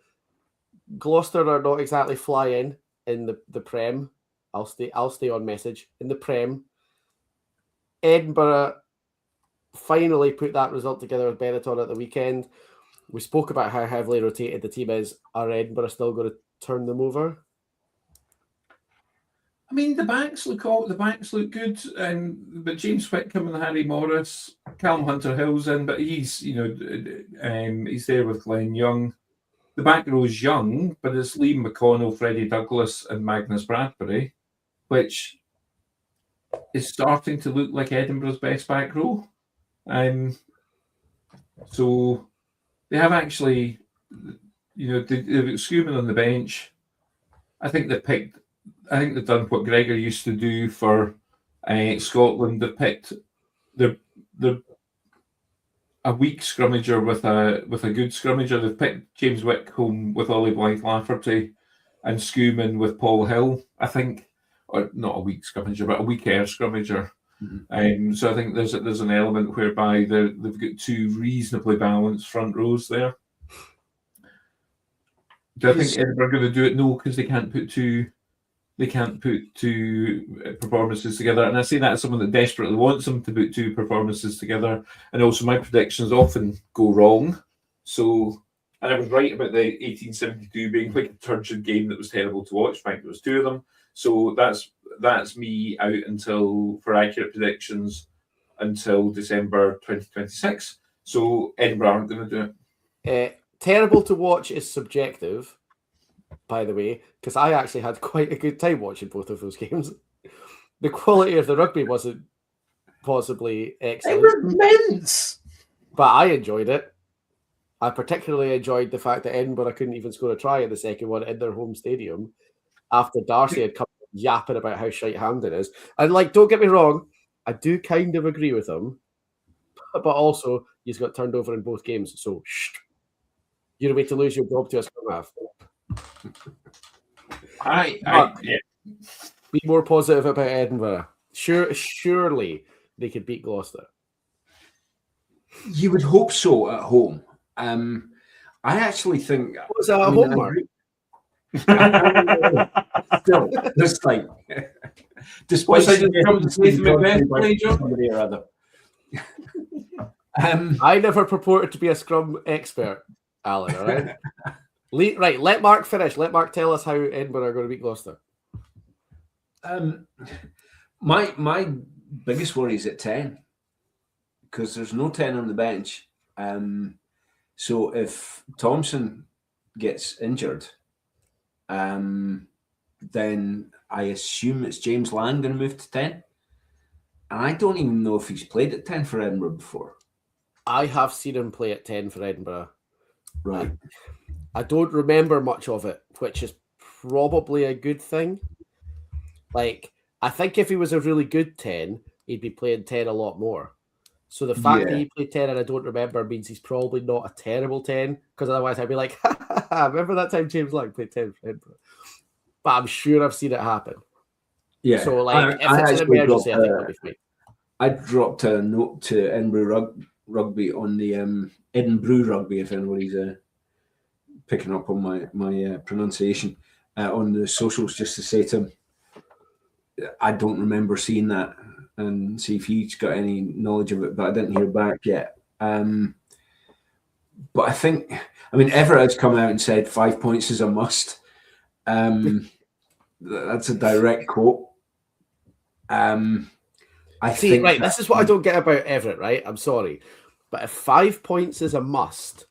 Gloucester are not exactly flying in the Prem. I'll stay on message in the Prem. Edinburgh finally put that result together with Benetton at the weekend. We spoke about how heavily rotated the team is. Are Edinburgh still going to turn them over? I mean, the backs look good, but James Whitcomb and Harry Morris, Callum Hunter-Hill's in, but he's he's there with Glenn Young. The back row is young, but it's Liam McConnell, Freddie Douglas, and Magnus Bradbury, which is starting to look like Edinburgh's best back row. So they have actually, they've got Schumann on the bench. I think they've done what Gregor used to do for Scotland. They've picked the a weak scrummager with a good scrummager. They've picked James Whitcomb with Ollie Blythe-Lafferty and Schumann with Paul Hill, I think. Or not a weak scrummager, but a weak air scrummager. Mm-hmm. So I think there's an element whereby they've got 2 reasonably balanced front rows there. Do I think Edinburgh are going to do it? No, because they can't put two performances together. And I say that as someone that desperately wants them to put 2 performances together. And also my predictions often go wrong. So, and I was right about the 1872 being like a turgid game that was terrible to watch. In fact, there was 2 of them. So that's me out for accurate predictions until December 2026. So Edinburgh aren't going to do it. Terrible to watch is subjective, by the way, because I actually had quite a good time watching both of those games. The quality of the rugby wasn't possibly excellent. They were immense. But I enjoyed it. I particularly enjoyed the fact that Edinburgh couldn't even score a try in the second one in their home stadium after Darcy had come yapping about how shite Hampden is. And don't get me wrong, I do kind of agree with him, but also he's got turned over in both games. So, you're way to lose your job to a scrum half. Yeah. Be more positive about Edinburgh. Surely they could beat Gloucester. You would hope so at home. I actually think. Was that a home, Mark? Still, this time. Despite somebody or other. I never purported to be a scrum expert, Alan, all right? Right, let Mark finish. Let Mark tell us how Edinburgh are going to beat Gloucester. My biggest worry is at 10 because there's no 10 on the bench. So if Thompson gets injured, then I assume it's James Lang going to move to 10. And I don't even know if he's played at 10 for Edinburgh before. I have seen him play at 10 for Edinburgh. Right. I don't remember much of it, which is probably a good thing. I think if he was a really good 10, he'd be playing 10 a lot more. So the fact that he played 10 and I don't remember means he's probably not a terrible 10, because otherwise I'd be like, remember that time James Lang played 10 for Edinburgh? But I'm sure I've seen it happen. Yeah. So, if it's an emergency, I think it'll be fine. I dropped a note to Edinburgh Rugby on the Edinburgh Rugby, if anybody's picking up on my pronunciation on the socials, just to say to him, I don't remember seeing that, and see if he's got any knowledge of it, but I didn't hear back yet. But I think, Everett has come out and said 5 points is a must. That's a direct quote. This is what I don't get about Everett, right? I'm sorry. But if 5 points is a must,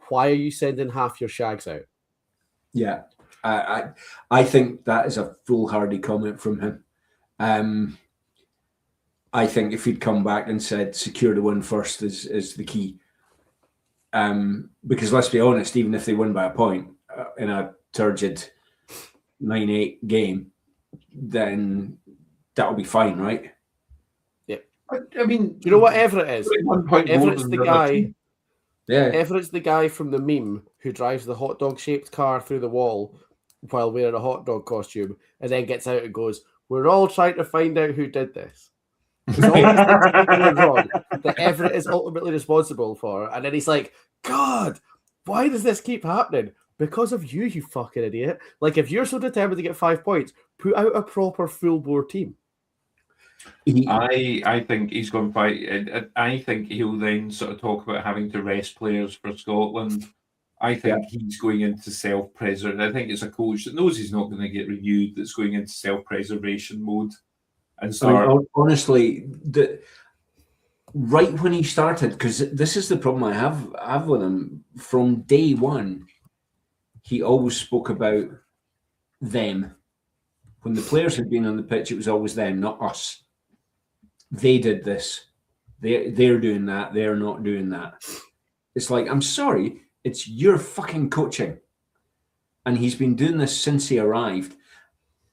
why are you sending half your shags out? Yeah. I think that is a foolhardy comment from him. I think if he'd come back and said secure the win first is the key. Because let's be honest, even if they win by a point in a turgid 9-8 game, then that'll be fine, right? Yeah. I mean, you know what Everett is? 1 point Everett's the guy. Yeah. Everett's the guy from the meme who drives the hot dog shaped car through the wall while wearing a hot dog costume, and then gets out and goes, "We're all trying to find out who did this." It's all these things going wrong that Everett is ultimately responsible for, and then he's like, "God, why does this keep happening? Because of you, you fucking idiot! Like, if you're so determined to get 5 points, put out a proper full bore team." I think he's going to fight. I think he'll then sort of talk about having to rest players for Scotland. I think he's going into self-preservation. I think it's a coach that knows he's not going to get renewed that's going into self-preservation mode and start. Honestly, right when he started, because this is the problem I have with him from day one. He always spoke about them. When the players had been on the pitch, it was always them, not us. They did this. They're doing that. They're not doing that. It's like, I'm sorry, it's your fucking coaching. And he's been doing this since he arrived.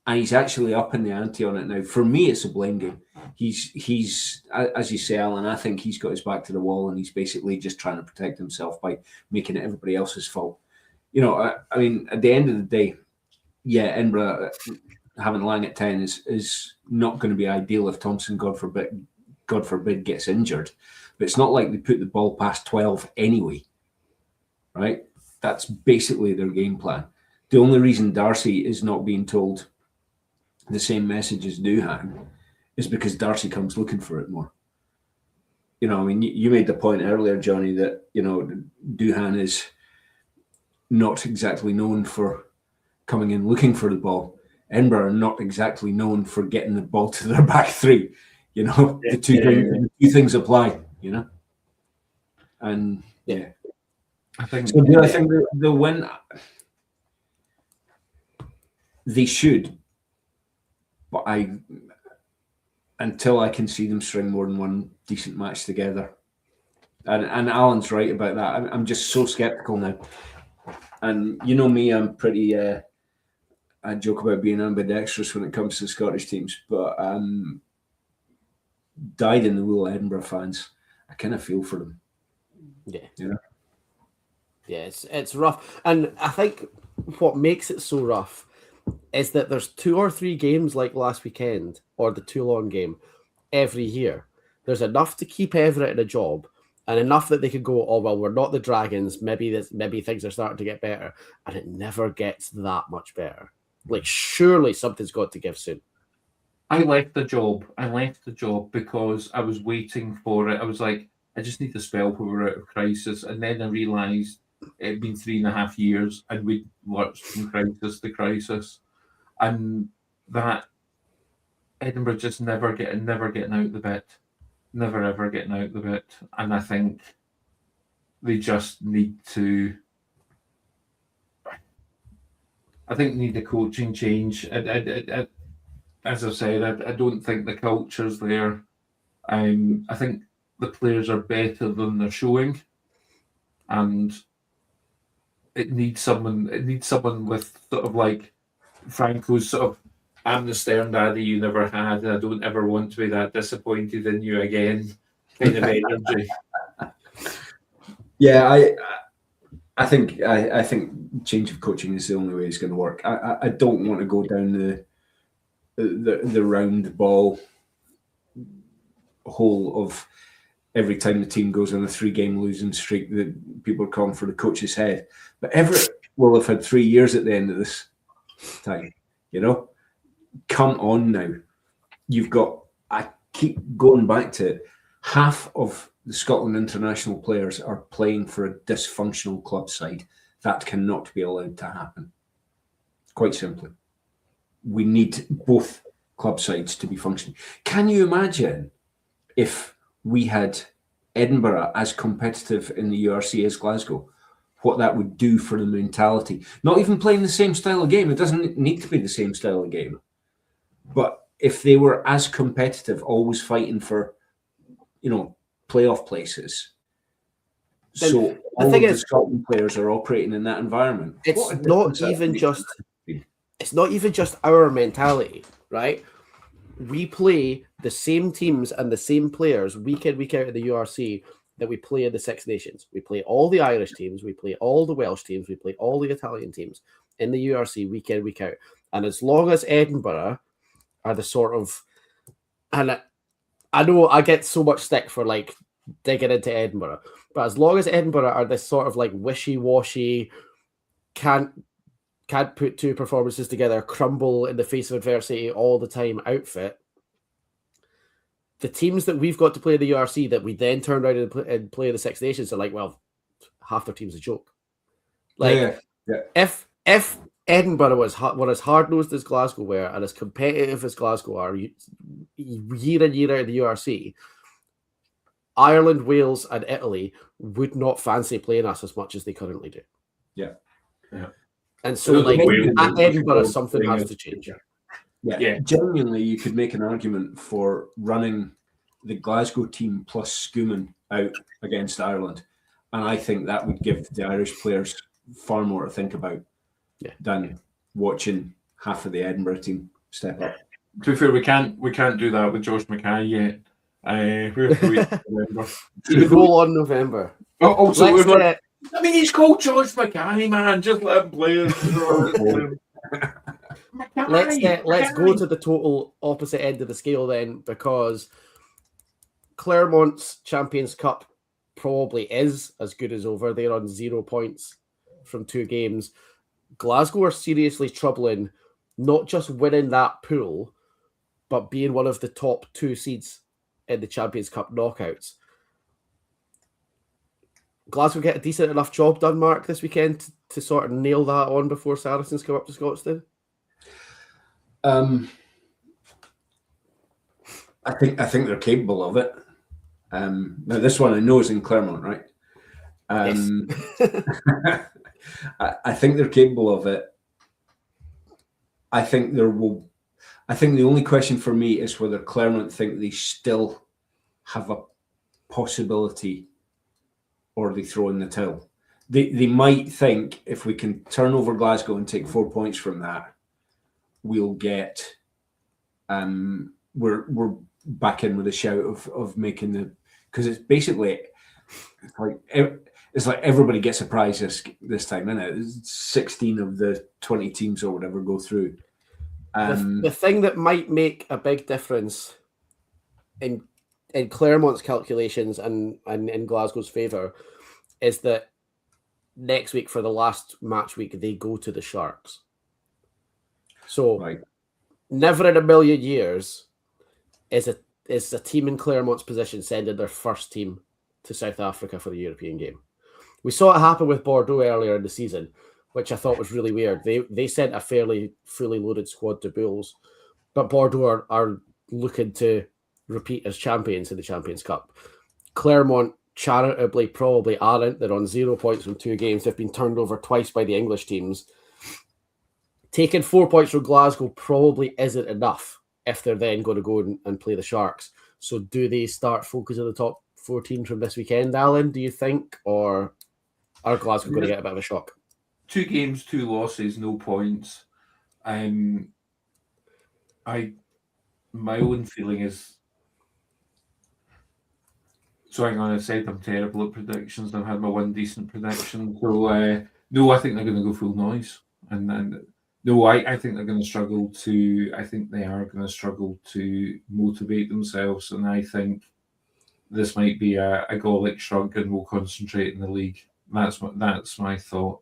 And he's actually upping the ante on it now. For me, it's a blame game. He's as you say, Alan, I think he's got his back to the wall and he's basically just trying to protect himself by making it everybody else's fault. You know, at the end of the day, yeah, Edinburgh having Lang at 10 is not going to be ideal if Thompson, God forbid, gets injured. But it's not like they put the ball past 12 anyway, right? That's basically their game plan. The only reason Darcy is not being told the same message as Duhan is because Darcy comes looking for it more. You know, you made the point earlier, Jonny, that, Duhan is not exactly known for coming in looking for the ball. Edinburgh are not exactly known for getting the ball to their back three. The two things apply, And yeah. I think the win, they should, but until I can see them string more than one decent match together. And Alan's right about that. I'm just so skeptical now. And you know me, I'm pretty I joke about being ambidextrous when it comes to Scottish teams, but dyed in the wool Edinburgh fans, I kind of feel for them. Yeah. Yeah, it's rough. And I think what makes it so rough is that there's 2 or 3 games like last weekend or the Toulon game every year. There's enough to keep Everett in a job and enough that they could go, oh, well, we're not the Dragons. Maybe things are starting to get better. And it never gets that much better. Like, surely something's got to give soon. I left the job because I was waiting for it. I was like, I just need to spell where we're out of crisis. And then I realised it had been 3.5 years and we'd watched from crisis to crisis. And that Edinburgh just never getting out the bit. Never ever getting out the bit. And I think they just need to... I think they need a coaching change. As I've said, I don't think the culture's there. I think the players are better than they're showing, and it needs someone with sort of like Franco's sort of, I'm the stern daddy you never had, and I don't ever want to be that disappointed in you again kind of energy. Yeah, I think change of coaching is the only way it's going to work. I don't want to go down the round ball hole of every time the team goes on a 3-game losing streak, that people are calling for the coach's head. But Everett will have had 3 years at the end of this time. Come on now. You've got, I keep going back to it, half of the Scotland international players are playing for a dysfunctional club side. That cannot be allowed to happen. Quite simply. We need both club sides to be functioning. Can you imagine if we had Edinburgh as competitive in the URC as Glasgow? What that would do for the mentality. Not even playing the same style of game. It doesn't need to be the same style of game. But if they were as competitive, always fighting for, playoff places. Then so all of the Scotland players are operating in that environment. It's not even just our mentality, right? We play the same teams and the same players week in, week out of the URC that we play in the Six Nations. We play all the Irish teams, we play all the Welsh teams, we play all the Italian teams in the URC week in, week out. And as long as Edinburgh are the sort of, and I know I get so much stick for like digging into Edinburgh, but as long as Edinburgh are this sort of like wishy-washy, can't put two performances together, crumble in the face of adversity all the time outfit, the teams that we've got to play the URC that we then turn around and play the Six Nations are like, well, half their team's a joke. Like, if Edinburgh were as hard-nosed as Glasgow were and as competitive as Glasgow are year in, year out of the URC, Ireland, Wales and Italy would not fancy playing us as much as they currently do. Yeah. And so, at Edinburgh, something has to change. Yeah. Genuinely, you could make an argument for running the Glasgow team plus Schumann out against Ireland. And I think that would give the Irish players far more to think about than watching half of the Edinburgh team step up. To be fair, we can't do that with Josh Mackay yet. We have to wait till November. Roll on November. He's called Josh Mackay, man. Just let him play. Let's go to the total opposite end of the scale then, because Clermont's Champions Cup probably is as good as over. They're on 0 points from 2 games. Glasgow are seriously troubling, not just winning that pool, but being one of the top 2 seeds in the Champions Cup knockouts. Glasgow get a decent enough job done, Mark, this weekend to sort of nail that on before Saracens come up to Scotstoun? I think they're capable of it. Now this one I know is in Clermont, right? Yes. I think they're capable of it. I think the only question for me is whether Clermont think they still have a possibility or they throw in the towel. They might think if we can turn over Glasgow and take 4 points from that, we'll get we're back in with a shout of making the, because it's basically it's like everybody gets a prize this time, isn't it? 16 of the 20 teams or whatever go through. The thing that might make a big difference in Clermont's calculations and in Glasgow's favour is that next week, for the last match week, they go to the Sharks. So never in a million years is a team in Clermont's position sending their first team to South Africa for the European game. We saw it happen with Bordeaux earlier in the season, which I thought was really weird. They sent a fairly fully loaded squad to Bulls, but Bordeaux are looking to repeat as champions in the Champions Cup. Clermont charitably probably aren't. They're on 0 points from 2 games. They've been turned over twice by the English teams. Taking 4 points from Glasgow probably isn't enough if they're then going to go and play the Sharks. So do they start focusing on the top 14 from this weekend, Allan, do you think? Or are Glasgow going to get a bit of a shock? 2 games, 2 losses, no points. My own feeling is, so hang on, I said I'm terrible at predictions. I've had my one decent prediction. So no, I think they're going to go full noise. And then no, I think they're going to struggle to. I think they are going to struggle to motivate themselves, and I think this might be a Gaelic shrug and we'll concentrate in the league. That's my thought.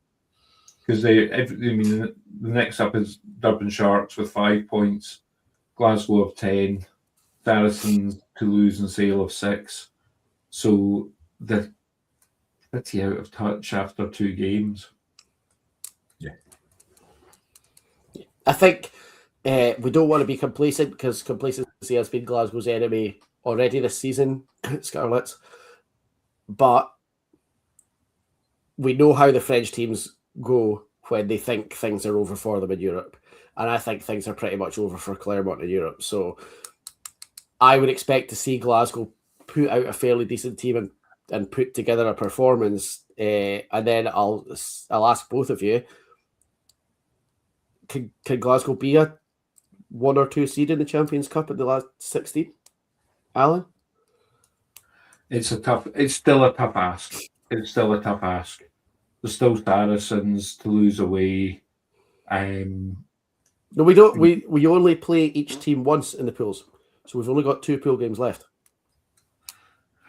Because the next up is Durban Sharks with 5 points, Glasgow of 10, Saracens, Toulouse and Sale of 6. So they're pretty out of touch after 2 games. Yeah. I think we don't want to be complacent because complacency has been Glasgow's enemy already this season, Scarlets. But we know how the French teams go when they think things are over for them in Europe. And I think things are pretty much over for Clermont in Europe. So I would expect to see Glasgow put out a fairly decent team and put together a performance. And then I'll ask both of you, can Glasgow be a 1 or 2 seed in the Champions Cup at the last 16? Allan? It's still a tough ask. There's still Saracens, Toulouse away. No, we don't. We only play each team once in the pools, so we've only got 2 pool games left.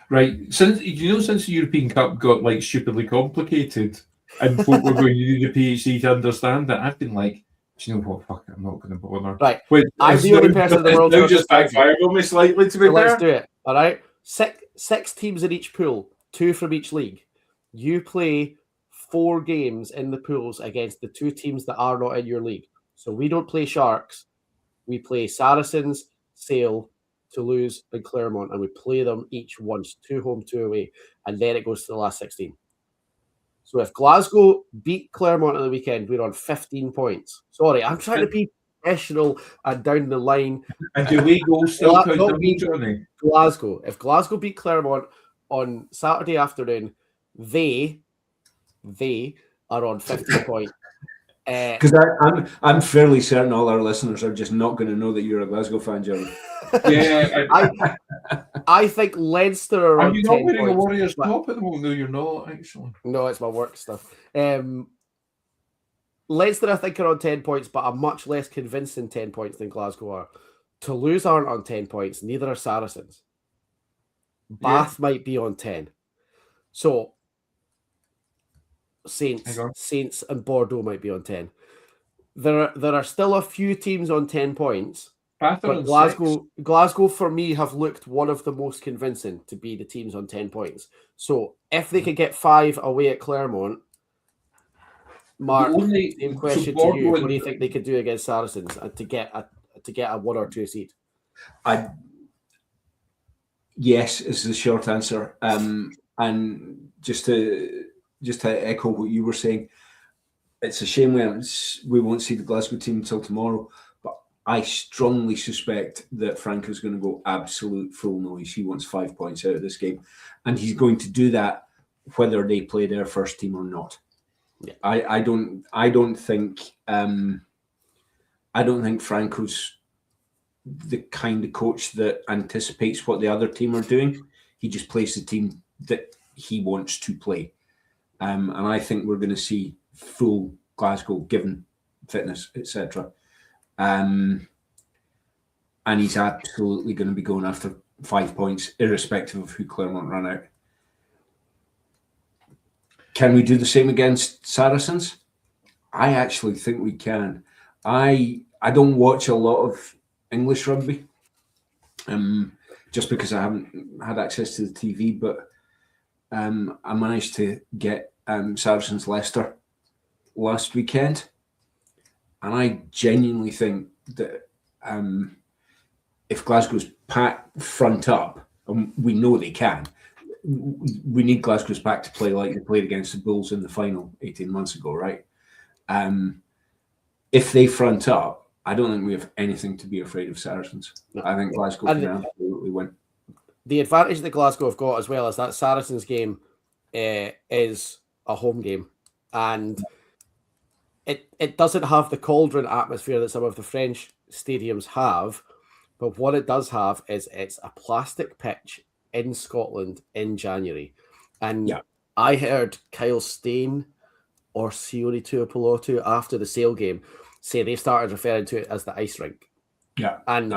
Right. Since the European Cup got like stupidly complicated, and folk were going to need a PhD to understand it, I've been like, do you know what? Fuck it, I'm not going to bother. Right. Wait, I'm the only person in the world. Now just backfired on me slightly. To be fair, let's do it. All right. Six teams in each pool, 2 from each league. You play 4 games in the pools against the 2 teams that are not in your league. So we don't play Sharks. We play Saracens, Sale, Toulouse, and Clermont, and we play them each once, 2 home, 2 away, and then it goes to the last 16. So if Glasgow beat Clermont on the weekend, we're on 15 points. Sorry, I'm trying to be professional and down the line. And do we go still count them, Jonny? Glasgow. If Glasgow beat Clermont on Saturday afternoon, they are on 15 points. Because I'm fairly certain all our listeners are just not going to know that you're a Glasgow fan, Jonny. Yeah, I think Leinster are on 10 points. Are you not wearing a Warriors top at the moment? No, you're not, actually. No, it's my work stuff. Leinster, I think, are on 10 points, but are much less convincing 10 points than Glasgow are. Toulouse aren't on 10 points, neither are Saracens. Bath might be on 10. So Saints and Bordeaux might be on 10. There are still a few teams on 10 points. But Glasgow, for me, have looked one of the most convincing to be the teams on 10 points. So if they could get 5 away at Clermont, Mark, same question to you. What do you think they could do against Saracens to get a 1 or 2 seed? Yes, is the short answer. And just to echo what you were saying, it's a shame we won't see the Glasgow team until tomorrow. But I strongly suspect that Franco's going to go absolute full noise. He wants 5 points out of this game, and he's going to do that whether they play their first team or not. Yeah. I don't think Franco's the kind of coach that anticipates what the other team are doing. He just plays the team that he wants to play. And I think we're going to see full Glasgow given fitness, etc. And he's absolutely going to be going after 5 points, irrespective of who Clermont run out. Can we do the same against Saracens? I actually think we can. I don't watch a lot of English rugby, just because I haven't had access to the TV, but I managed to get Saracens Leicester last weekend, and I genuinely think that if Glasgow's pack front up, and we know they can, we need Glasgow's pack to play like they played against the Bulls in the final 18 months ago, right? If they front up, I don't think we have anything to be afraid of Saracens. No. I think Glasgow can absolutely win. The advantage that Glasgow have got as well is that Saracens game is a home game, and it doesn't have the cauldron atmosphere that some of the French stadiums have, but what it does have is it's a plastic pitch in Scotland in January. And I heard Kyle Stein or Sione Tuipulotu after the Sale game say they started referring to it as the ice rink. Yeah. And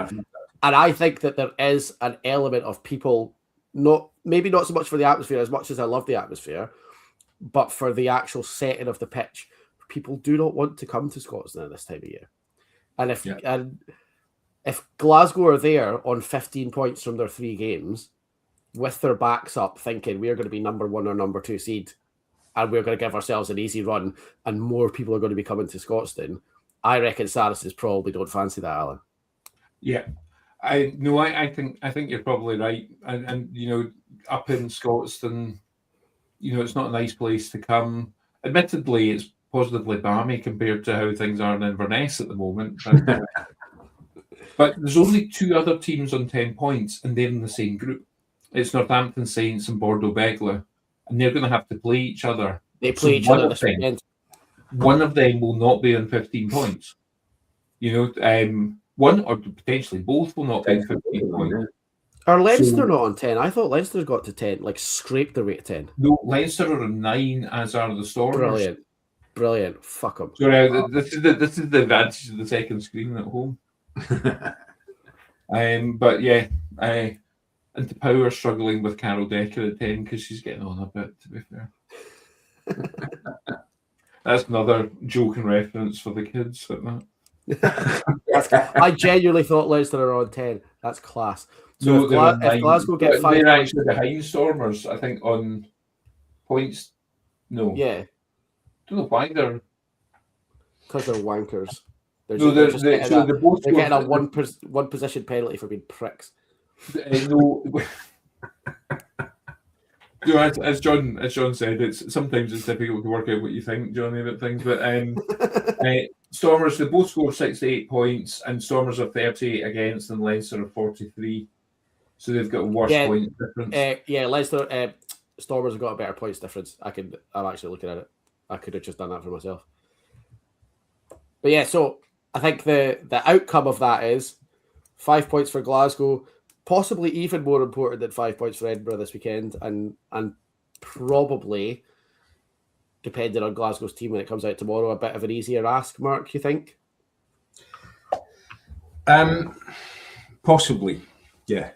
I think that there is an element of people maybe not so much for the atmosphere as much as I love the atmosphere, but for the actual setting of the pitch. People do not want to come to Scotland at this time of year. And if Glasgow are there on 15 points from their 3 games, with their backs up, thinking we're going to be number 1 or number 2 seed, and we're going to give ourselves an easy run, and more people are going to be coming to Scotland, I reckon Saracens probably don't fancy that, Alan. Yeah, I think you're probably right, and you know, up in Scotland, you know, it's not a nice place to come. Admittedly, it's positively balmy compared to how things are in Inverness at the moment. But there's only 2 other teams on 10 points, and they're in the same group. It's Northampton Saints and Bordeaux Begla, and they're going to have to play each other. They play each other this weekend. One of them will not be on 15 points. You know, one or potentially both will not be on 15 points. Are Leinster not on 10? I thought Leinster's got to 10, like scraped the rate 10. No, Leinster are on 9, as are the Stormers. Brilliant. Fuck them. So this is the advantage of the second screen at home. But yeah, and the Power struggling with Carol Decker at 10 because she's getting on a bit, to be fair. That's another joke and reference for the kids. I genuinely thought Leinster are on 10. That's class. So no, if Glasgow get 5 they're points, actually behind Stormers, I think, on points. No. Yeah. Don't know why they're... Because they're wankers. They're getting a one position penalty for being pricks. No, as John said, sometimes it's difficult to work out what you think, Johnny, about things. But Stormers, they both scored 68 points, and Stormers are 30 against, and Leinster are 43. So they've got a worse point difference. Leinster Stormers have got a better points difference. I'm actually looking at it. I could have just done that for myself. But yeah, so I think the outcome of that is 5 points for Glasgow, possibly even more important than 5 points for Edinburgh this weekend, and probably, depending on Glasgow's team when it comes out tomorrow, a bit of an easier ask, Mark, you think? Possibly, yeah.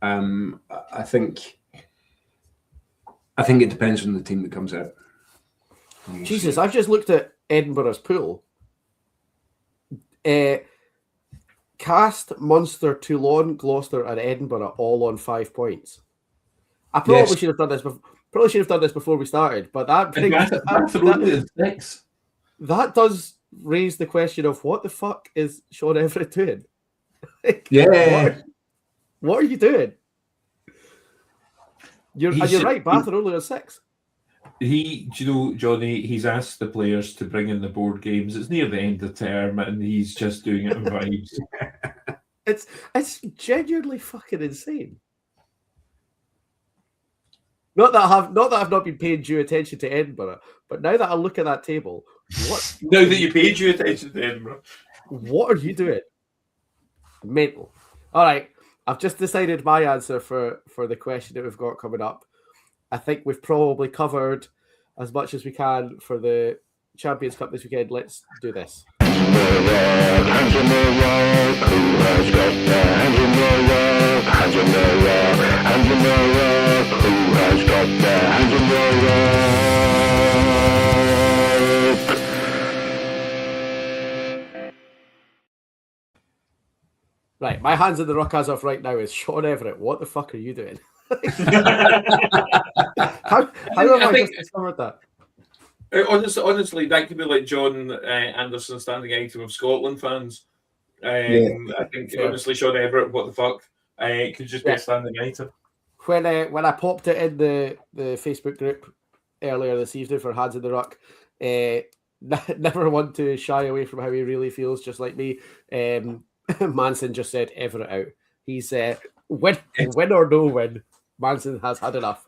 I think it depends on the team that comes out. Jesus, I've just looked at Edinburgh's pool. Cast, Munster, Toulon, Gloucester, and Edinburgh all on 5 points. I probably should have done this. Probably should have done this before we started, but that does raise the question of what the fuck is Sean Everett doing? What are you doing? You're right. Bath are only on 6. Do you know, Johnny, he's asked the players to bring in the board games. It's near the end of the term, and he's just doing it in vibes. It's genuinely fucking insane. Not that I've not been paying due attention to Edinburgh, but now that I look at that table, what? Now that you paid due attention to Edinburgh, what are you doing? Mental. All right, I've just decided my answer for the question that we've got coming up. I think we've probably covered as much as we can for the Champions Cup this weekend. Let's do this. Hands in the rock, who has got their hands in the rock? Hands in the rock, hands in the rock, who has got their hands in the rock? Right, my hands in the rock as of right now is Sean Everett. What the fuck are you doing? How have I just discovered that? Honestly, that could be like John Anderson standing item of Scotland fans. I think honestly, Sean Everett, what the fuck? It could just be a standing item. When I popped it in the Facebook group earlier this evening for Hands in the Ruck, never one to shy away from how he really feels, just like me. Manson just said Everett out. He's win or no win. Manson has had enough.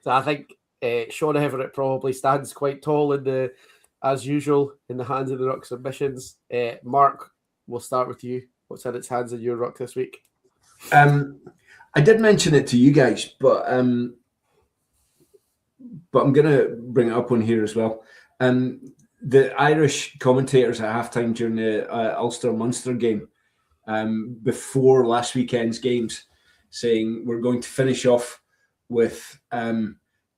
So I think Sean Everett probably stands quite tall as usual in the Hands in the Ruck submissions. Mark, we'll start with you. What's in its hands in your ruck this week? I did mention it to you guys, but I'm going to bring it up on here as well. The Irish commentators at halftime during the Ulster-Munster game before last weekend's games saying we're going to finish off with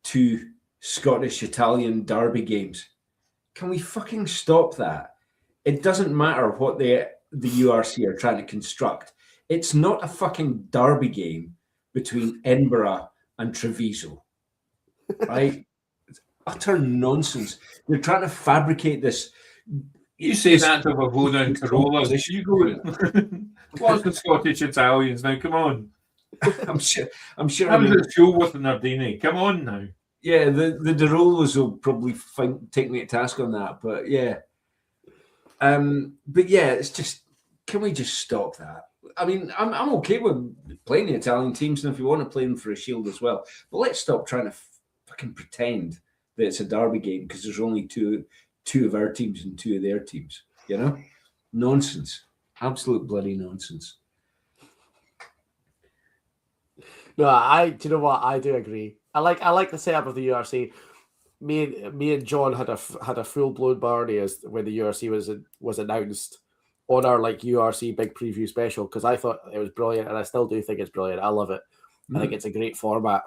2 Scottish-Italian derby games. Can we fucking stop that? It doesn't matter what the URC are trying to construct. It's not a fucking derby game between Edinburgh and Treviso, right? It's utter nonsense. They're trying to fabricate this. You say that to Vavona and Corolla. You go. What's the Scottish Italians now? Come on. I'm sure. How was it show with the Nardini? Come on now. Yeah, the Derolas will probably take me to task on that, but yeah. But yeah, it's just, can we just stop that? I mean, I'm okay with playing the Italian teams, and if you want to play them for a shield as well, but let's stop trying to fucking pretend that it's a derby game because there's only two of our teams and 2 of their teams. You know, nonsense, absolute bloody nonsense. No, do you know what? I do agree. I like the setup of the URC. Me and John had a full blown barney as when the URC was announced on our like URC big preview special, because I thought it was brilliant, and I still do think it's brilliant. I love it. I think it's a great format.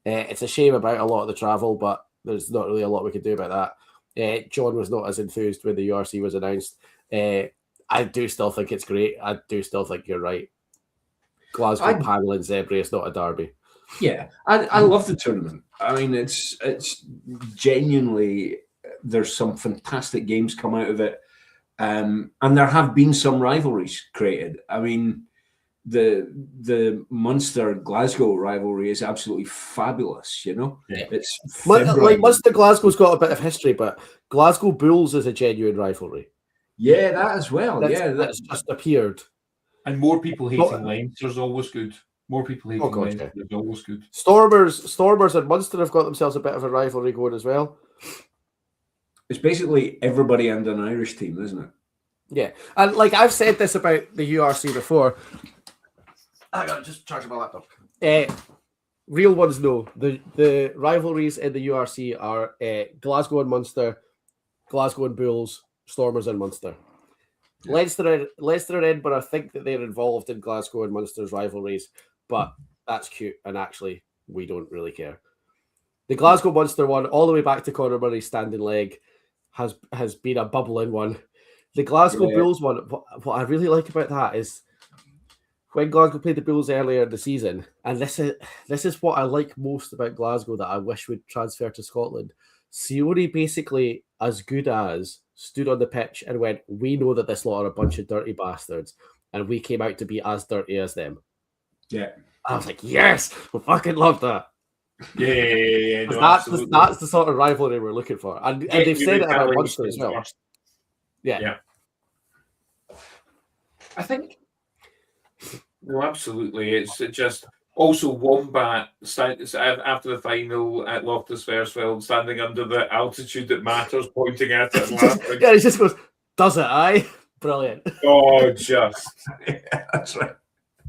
It's a shame about a lot of the travel, but there's not really a lot we can do about that. John was not as enthused when the URC was announced. I do still think it's great. I do still think you're right. Glasgow, Panel and Zebra is not a derby. Yeah, I love the tournament. I mean, it's genuinely, there's some fantastic games come out of it. And there have been some rivalries created. I mean, the Munster Glasgow rivalry is absolutely fabulous. You know, it's like Munster Glasgow's got a bit of history, but Glasgow Bulls is a genuine rivalry. Yeah, that as well. That's just appeared. And more people hating Leinster is always good. More people hating Leinster is always good. Stormers and Munster have got themselves a bit of a rivalry going as well. It's basically everybody and an Irish team, isn't it? Yeah, and like I've said this about the URC before. I gotta just charge my laptop. Real ones know the rivalries in the URC are Glasgow and Munster, Glasgow and Bulls, Stormers and Munster. Yeah. Leicester and Edinburgh think that they're involved in Glasgow and Munster's rivalries, but that's cute, and actually we don't really care. The Glasgow Munster one, all the way back to Conor Murray's standing leg, has been a bubbling one. The Glasgow Bulls one, what I really like about that is when Glasgow played the Bulls earlier in the season, and this is what I like most about Glasgow that I wish would transfer to Scotland. Sione basically, as good as, stood on the pitch and went, we know that this lot are a bunch of dirty bastards, and we came out to be as dirty as them. Yeah. I was like, yes, we fucking love that. Yeah. No, that's the sort of rivalry we're looking for. And they've said it about Munster as well. Yeah. I think, no, absolutely. It's just also Wombat after the final at Loftus Versfeld, standing under the altitude that matters, pointing at it and laughing. Yeah, he just goes, does it, aye? Brilliant. Oh, just. Yeah, that's right.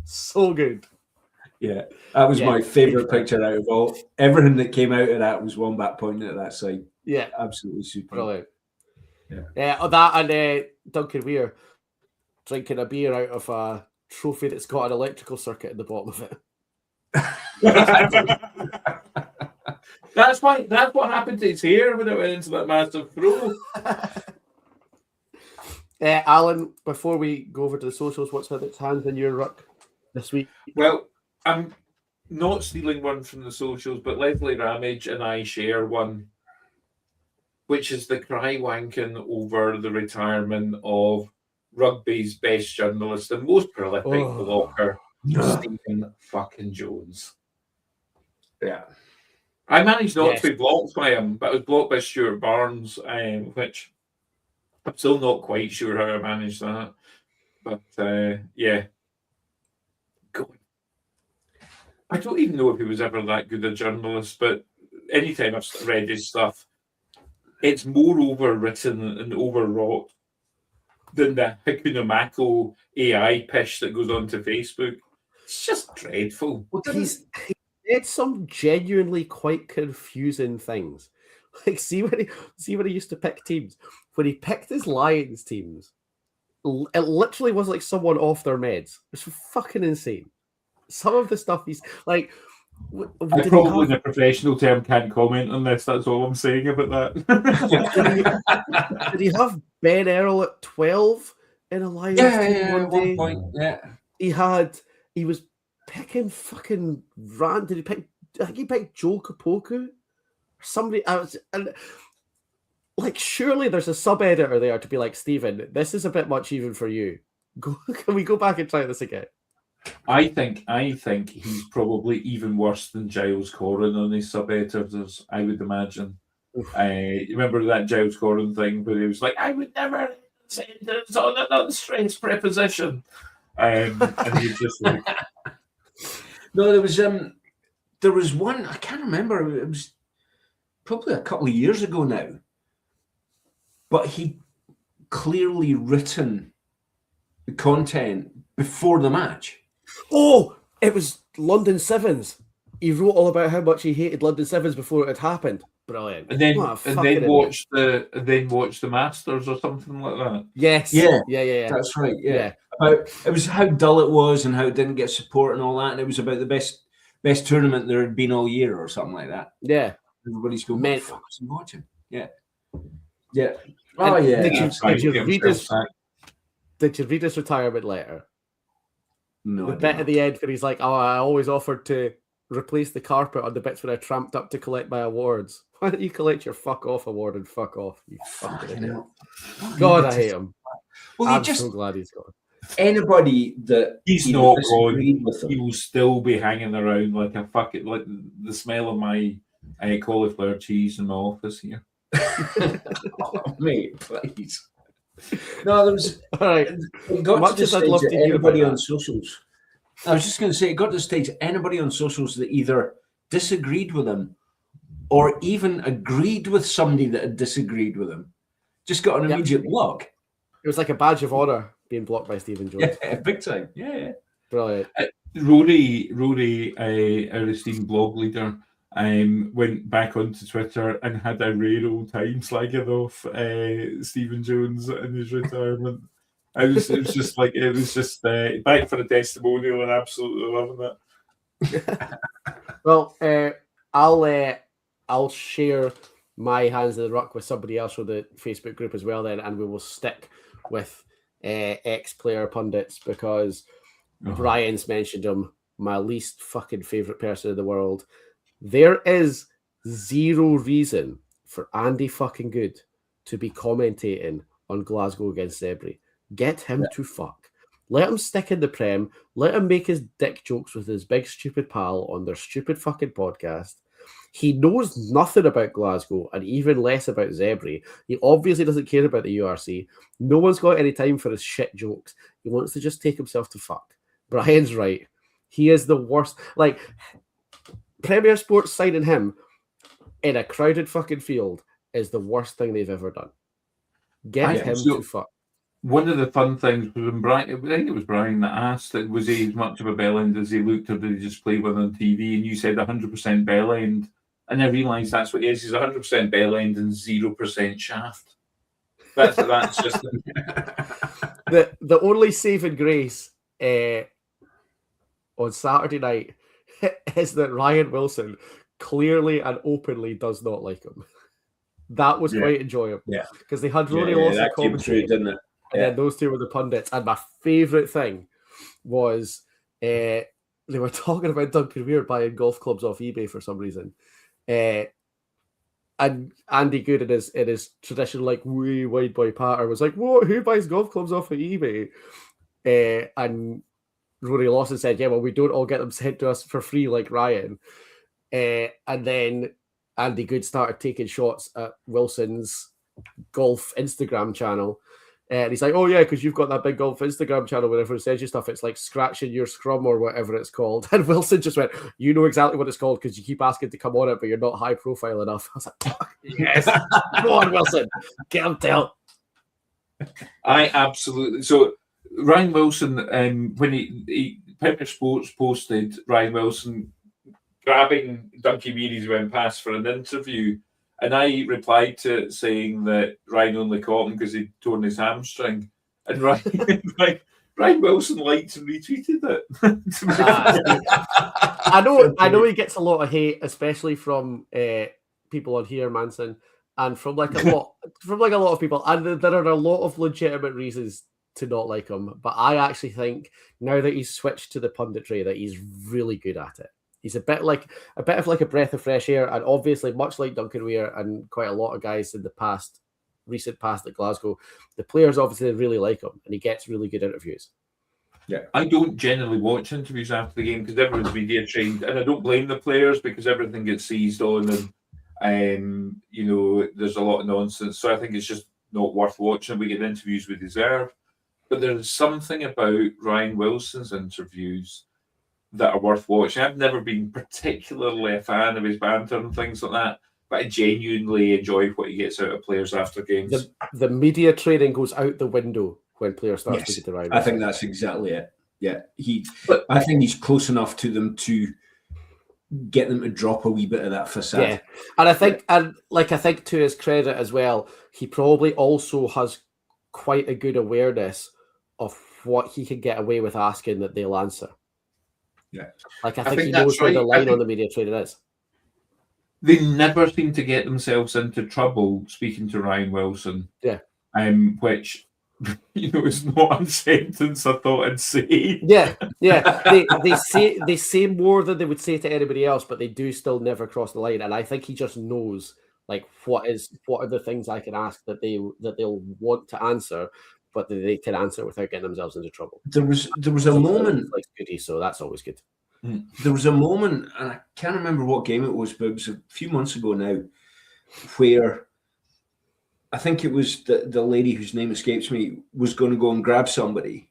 So good. Yeah, that was my favourite picture out of all. Everything that came out of that was Wombat pointing at that side. Yeah. Absolutely super. Brilliant. Yeah. That and Duncan Weir drinking a beer out of a trophy that's got an electrical circuit in the bottom of it. That's what happened to his hair when it went into that massive throw. Allan, before we go over to the socials, what's had its hands in your ruck this week? Well, I'm not stealing one from the socials, but Leslie Ramage and I share one, which is the cry wanking over the retirement of rugby's best journalist and most prolific blogger, Stephen fucking Jones. Yeah. I managed not to be blocked by him, but I was blocked by Stuart Barnes, which I'm still not quite sure how I managed that. But yeah. God. I don't even know if he was ever that good a journalist, but anytime I've read his stuff, it's more overwritten and overwrought than the Hakuna Mako AI pish that goes onto Facebook. It's just dreadful. Well, he said some genuinely quite confusing things. Like, see when he used to pick teams. When he picked his Lions teams, it literally was like someone off their meds. It's fucking insane. some of the stuff he's like. I probably, in a professional term, can't comment on this. That's all I'm saying about that. Did he have Ben Earl at 12 in a Lions team one day? One point, yeah. He was picking fucking Rand. Did he pick? I think he picked Joe Kapoku or somebody. Like, surely there's a sub editor there to be like, Stephen, this is a bit much even for you. Can we go back and try this again? I think he's probably even worse than Giles Corran on his sub editors, I would imagine. Remember that Giles Corran thing where he was like, I would never say it's on an unstressed preposition. And he's just like, no, there was one, I can't remember, it was probably a couple of years ago now, but he clearly written the content before the match. Oh, it was London Sevens. He wrote all about how much he hated London Sevens before it had happened. Brilliant. And then watch the Masters or something like that. Yes. Yeah. That's right. Yeah. It was how dull it was and how it didn't get support and all that, and it was about the best tournament there had been all year or something like that. Yeah. Everybody's going, what the fuck was he watching? Yeah. Yeah. Oh, and yeah. Did you read his retirement letter? No. The bit at the end where he's like, "Oh, I always offered to replace the carpet on the bits where I tramped up to collect my awards. Why don't you collect your fuck off award and fuck off? You fucking idiot." God, I hate him. Well, I'm so glad he's gone. Anybody that he's not gone, he will still be hanging around like a fucking, like the smell of my cauliflower cheese in my office here. Oh, mate, please. No, there was. All right. It got to the stage that anybody on socials. I was just going to say, it got to the stage anybody on socials that either disagreed with him or even agreed with somebody that had disagreed with him just got an immediate block. It was like a badge of honor being blocked by Stephen Jones. Yeah, big time. Yeah. Brilliant. Rory, our esteemed blog leader, went back onto Twitter and had a rare old time slagging off Stephen Jones in his retirement. It was just back for a testimonial and absolutely loving it. Well, I'll share my hands in the ruck with somebody else from the Facebook group as well then, and we will stick with ex-player pundits because Brian's mentioned him, my least fucking favourite person in the world. There is zero reason for Andy fucking Good to be commentating on Glasgow against Zebre. Get him to fuck. Let him stick in the Prem. Let him make his dick jokes with his big stupid pal on their stupid fucking podcast. He knows nothing about Glasgow and even less about Zebre. He obviously doesn't care about the URC. No one's got any time for his shit jokes. He wants to just take himself to fuck. Brian's right. He is the worst. Like, Premier Sports signing him in a crowded fucking field is the worst thing they've ever done. Get him to fuck. One of the fun things was when Brian, I think it was Brian that asked, was he as much of a bell end as he looked, or did he just play one on TV? And you said 100% bell end. And I realised that's what he is. He's 100% bell end and 0% shaft. That's just the only saving grace on Saturday night is that Ryan Wilson clearly and openly does not like him. That was quite enjoyable. Yeah, because they had Rory Lawson commentary, didn't it? And then those two were the pundits. And my favourite thing was they were talking about Duncan Weir buying golf clubs off eBay for some reason. And Andy Good in his traditional like wee wide boy patter was like, "What? Who buys golf clubs off of eBay?" And Rory Lawson said, "Yeah, well, we don't all get them sent to us for free like Ryan." And then Andy Good started taking shots at Wilson's golf Instagram channel. And he's like, "Oh, yeah, because you've got that big golf Instagram channel where everyone sends you stuff. It's like scratching your scrum or whatever it's called." And Wilson just went, "You know exactly what it's called because you keep asking to come on it, but you're not high profile enough." I was like, "Fuck, yes. Go on, Wilson. Get him down." I absolutely. So, Ryan Wilson, when he Premier Sports posted Ryan Wilson grabbing Duncan Weir as he went past for an interview, and I replied to it saying that Ryan only caught him because he'd torn his hamstring. And Ryan Ryan Wilson liked and retweeted it. I know he gets a lot of hate, especially from people on here, Manson, and from like a lot of people, and there are a lot of legitimate reasons to not like him. But I actually think now that he's switched to the punditry, that he's really good at it. He's a bit of like a breath of fresh air, and obviously, much like Duncan Weir and quite a lot of guys in the recent past at Glasgow, the players obviously really like him, and he gets really good interviews. Yeah, I don't generally watch interviews after the game because everyone's media trained, and I don't blame the players because everything gets seized on, and there's a lot of nonsense. So I think it's just not worth watching. We get interviews we deserve, but there's something about Ryan Wilson's interviews that are worth watching. I've never been particularly a fan of his banter and things like that, but I genuinely enjoy what he gets out of players after games. The media training goes out the window when players start speaking to Ryan Wilson. I think that's exactly it. Yeah, I think he's close enough to them to get them to drop a wee bit of that facade. Yeah, and I think to his credit as well, he probably also has quite a good awareness of what he can get away with asking that they'll answer. Yeah, I think he knows where the line on the media training is. They never seem to get themselves into trouble speaking to Ryan Wilson. Yeah, which is not a sentence I thought I'd say. Yeah. They say more than they would say to anybody else, but they do still never cross the line. And I think he just knows like what are the things I can ask that they'll want to answer, but that they can answer without getting themselves into trouble. There was a moment like Goody, so that's always good. There was a moment, and I can't remember what game it was, but it was a few months ago now, where I think it was the lady whose name escapes me was going to go and grab somebody,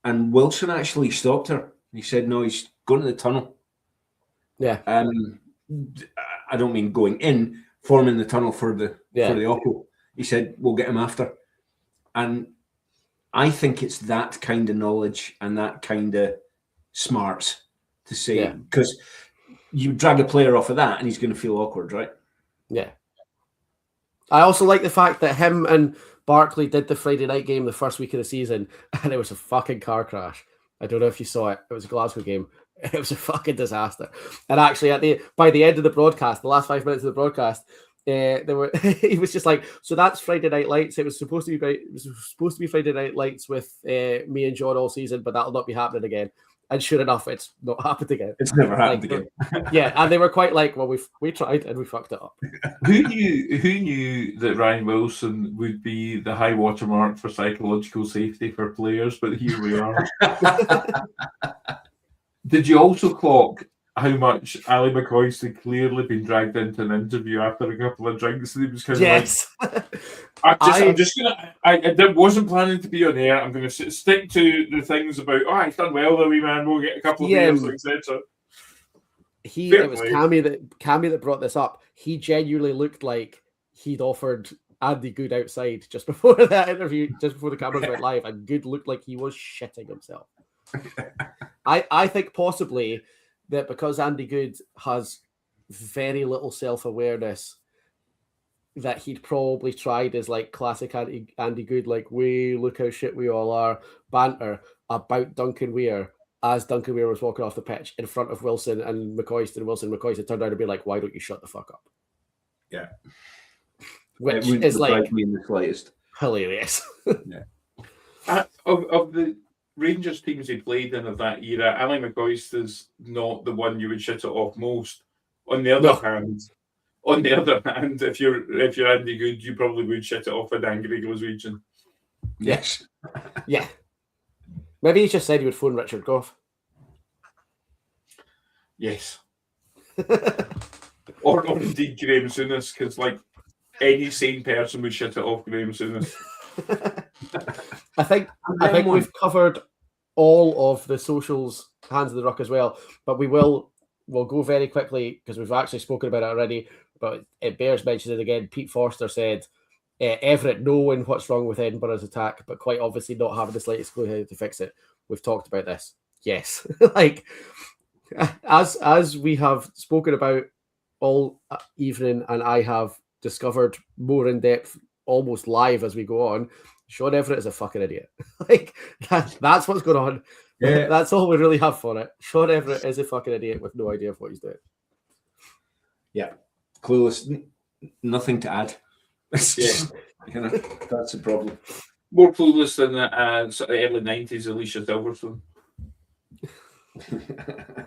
and Wilson actually stopped her. He said, "No, he's going to the tunnel." Yeah. I don't mean going in, forming the tunnel for the Oppo. He said, "We'll get him after," and I think it's that kind of knowledge and that kind of smarts to say, because you drag a player off of that and he's going to feel awkward, right? Yeah. I also like the fact that him and Barkley did the Friday night game the first week of the season, and it was a fucking car crash. I don't know if you saw it. It was a Glasgow game. It was a fucking disaster. And actually, by the end of the broadcast, the last 5 minutes of the broadcast, he was just like, so that's Friday Night Lights. It was supposed to be Friday Night Lights with me and John all season, but that'll not be happening again. And sure enough, it's not happened again. It's never happened again. Yeah, and they were quite like, well, we tried and we fucked it up. Who knew that Ryan Wilson would be the high watermark for psychological safety for players? But here we are. Did you also clock how much Ali McCoy's had clearly been dragged into an interview after a couple of drinks? And he was kind of like, I wasn't planning to be on air. I'm going to stick to the things about, he's done well, the wee man, we'll get a couple of beers, etc. It was Cammy that brought this up. He genuinely looked like he'd offered Andy Good outside just before that interview, just before the cameras went live, and Good looked like he was shitting himself. I think possibly that because Andy Good has very little self-awareness, that he'd probably tried his like classic Andy Good, like, look how shit we all are, banter about Duncan Weir as Duncan Weir was walking off the pitch in front of Wilson and McCoyston. Wilson turned out to be like, why don't you shut the fuck up? Yeah. Which is like me in the slightest. Hilarious. Yeah. Of the Rangers teams he played in of that era, Ali McCoyston's not the one you would shit it off most. On the other hand, if you're Andy Good, you probably would shit it off an angry Glaswegian. Yes. Yeah. Maybe he just said he would phone Richard Gough. Yes. or indeed Graham Souness, because like any sane person would shit it off Graham Souness. I think we've covered all of the socials, Hands of the Ruck as well, but we'll go very quickly because we've actually spoken about it already, but it bears mentioning again. Pete Forster said, Everett knowing what's wrong with Edinburgh's attack, but quite obviously not having the slightest clue how to fix it. We've talked about this. Yes. Like, as we have spoken about all evening, and I have discovered more in depth almost live as we go on, Sean Everett is a fucking idiot. Like that's what's going on. Yeah. That's all we really have for it. Sean Everett is a fucking idiot with no idea of what he's doing. Yeah, clueless. Nothing to add. It's Yeah. just, that's the problem. More clueless than sort of early 90s Alicia Silverstone.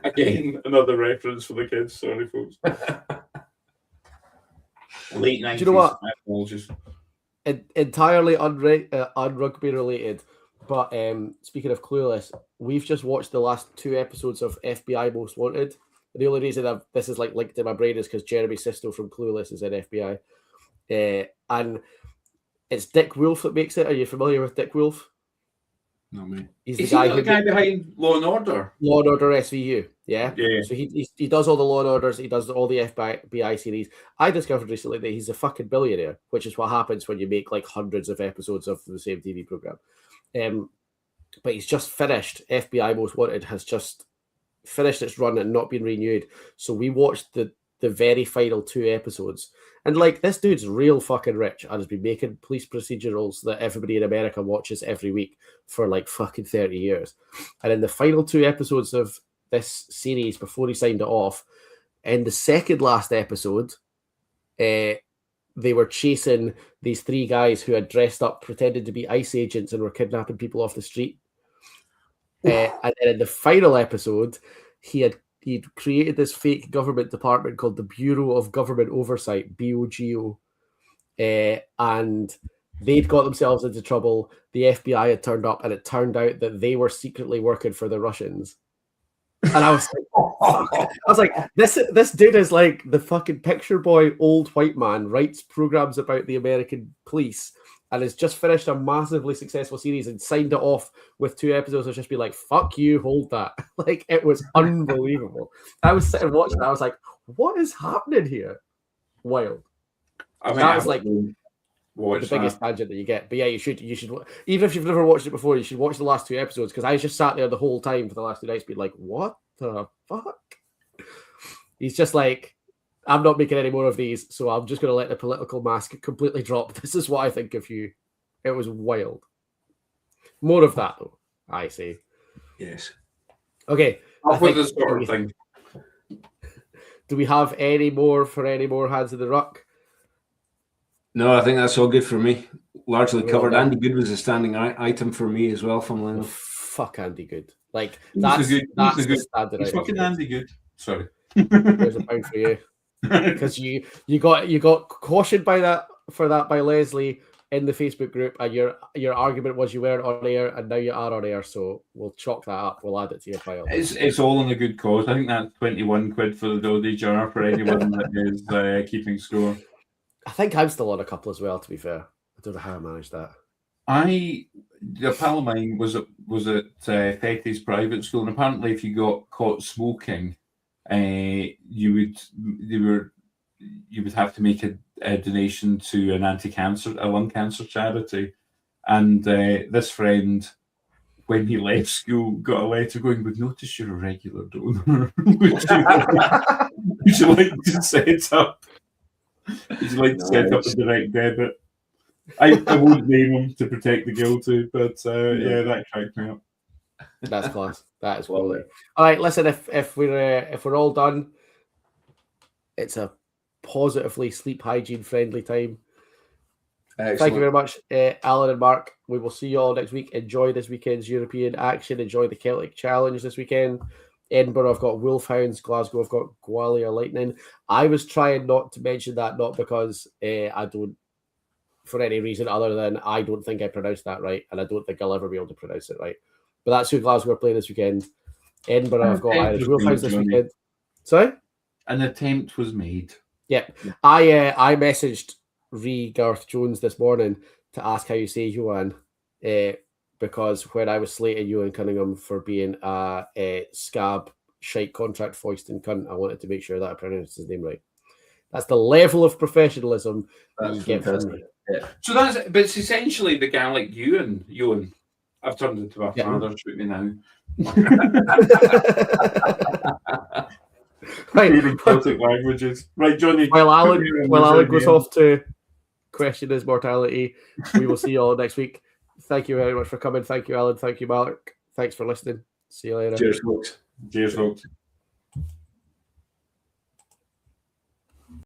Again, another reference for the kids. Sorry, folks. Late 90s. Do you know what? My apologies. Entirely un-rugby related, but speaking of clueless, we've just watched the last 2 episodes of FBI Most Wanted. The only reason this is like linked in my brain is because Jeremy Sisto from Clueless is in FBI, and it's Dick Wolf that makes it. Are you familiar with Dick Wolf? No, me. He's Is he the guy behind Law and Order? Law and Order SVU, yeah. Yeah. So he does all the Law and Orders. He does all the FBI series. I discovered recently that he's a fucking billionaire, which is what happens when you make like hundreds of episodes of the same TV program. But he's just finished. FBI Most Wanted has just finished its run and not been renewed. So we watched the very final 2 episodes. And like, this dude's real fucking rich and has been making police procedurals that everybody in America watches every week for like fucking 30 years. And in the final 2 episodes of this series, before he signed it off, in the second last episode, they were chasing these 3 guys who had dressed up, pretended to be ICE agents and were kidnapping people off the street. And then in the final episode, he'd created this fake government department called the Bureau of Government Oversight, BOGO, and they'd got themselves into trouble. The FBI had turned up, and it turned out that they were secretly working for the Russians. And I was like, this dude is like the fucking picture boy old white man, writes programs about the American police, and has just finished a massively successful series and signed it off with 2 episodes of just be like, fuck you, hold that. Like, it was unbelievable. I was sitting watching it, I was like, what is happening here? Wild. I mean, That was like the biggest tangent that you get. But yeah, you should, even if you've never watched it before, you should watch the last 2 episodes, because I just sat there the whole time for the last 2 nights being like, what the fuck? He's just like, I'm not making any more of these, so I'm just going to let the political mask completely drop. This is what I think of you. It was wild. More of that, though, I say. Yes. Okay. with this sort of thing. Do we have any more hands in the ruck? No, I think that's all good for me. Largely covered. Andy Good was a standing item for me as well, from Leno. Fuck Andy Good. Like, He's that's the good. standard He's item. fucking Andy Good. Sorry. There's a pound for you. Because you got cautioned by that by Leslie in the Facebook group, and your argument was you weren't on air, and now you are on air. So we'll chalk that up. We'll add it to your pile. It's all in a good cause. I think that's 21 quid for the Doddy jar for anyone that is keeping score. I think I'm still on a couple as well. To be fair, I don't know how I managed that. A pal of mine was at Fetty's private school, and apparently, if you got caught smoking, you would have to make a donation to an a lung cancer charity. And this friend, when he left school, got a letter going, "We've noticed you're a regular donor. would you like to set up? Would you like to set up a direct debit?" I won't name him to protect the guilty, but yeah, that cracked me up. That's class. That is quality. All right, listen. If we're all done, it's a positively sleep hygiene friendly time. Excellent. Thank you very much, Allan and Mark. We will see you all next week. Enjoy this weekend's European action. Enjoy the Celtic Challenge this weekend. Edinburgh, I've got Wolfhounds. Glasgow, I've got Gwalia Lightning. I was trying not to mention that, not because I don't, for any reason other than I don't think I pronounced that right, and I don't think I'll ever be able to pronounce it right. But that's who Glasgow are playing this weekend. Edinburgh, I've got Irish Wolfhounds this weekend. Sorry? An attempt was made. Yeah. I messaged Garth Jones this morning to ask how you say Johan, because when I was slating Ewan Cunningham for being a scab, shite contract foisting cunt, I wanted to make sure that I pronounced his name right. That's the level of professionalism that you get from me. Yeah. So but it's essentially the Gaelic Ewan. I've turned into my father, shoot me now. Right. Celtic languages. Right, Jonny. While Allan goes off to question his mortality, we will see you all next week. Thank you very much for coming. Thank you, Alan. Thank you, Mark. Thanks for listening. See you later. Cheers, folks. Cheers, folks.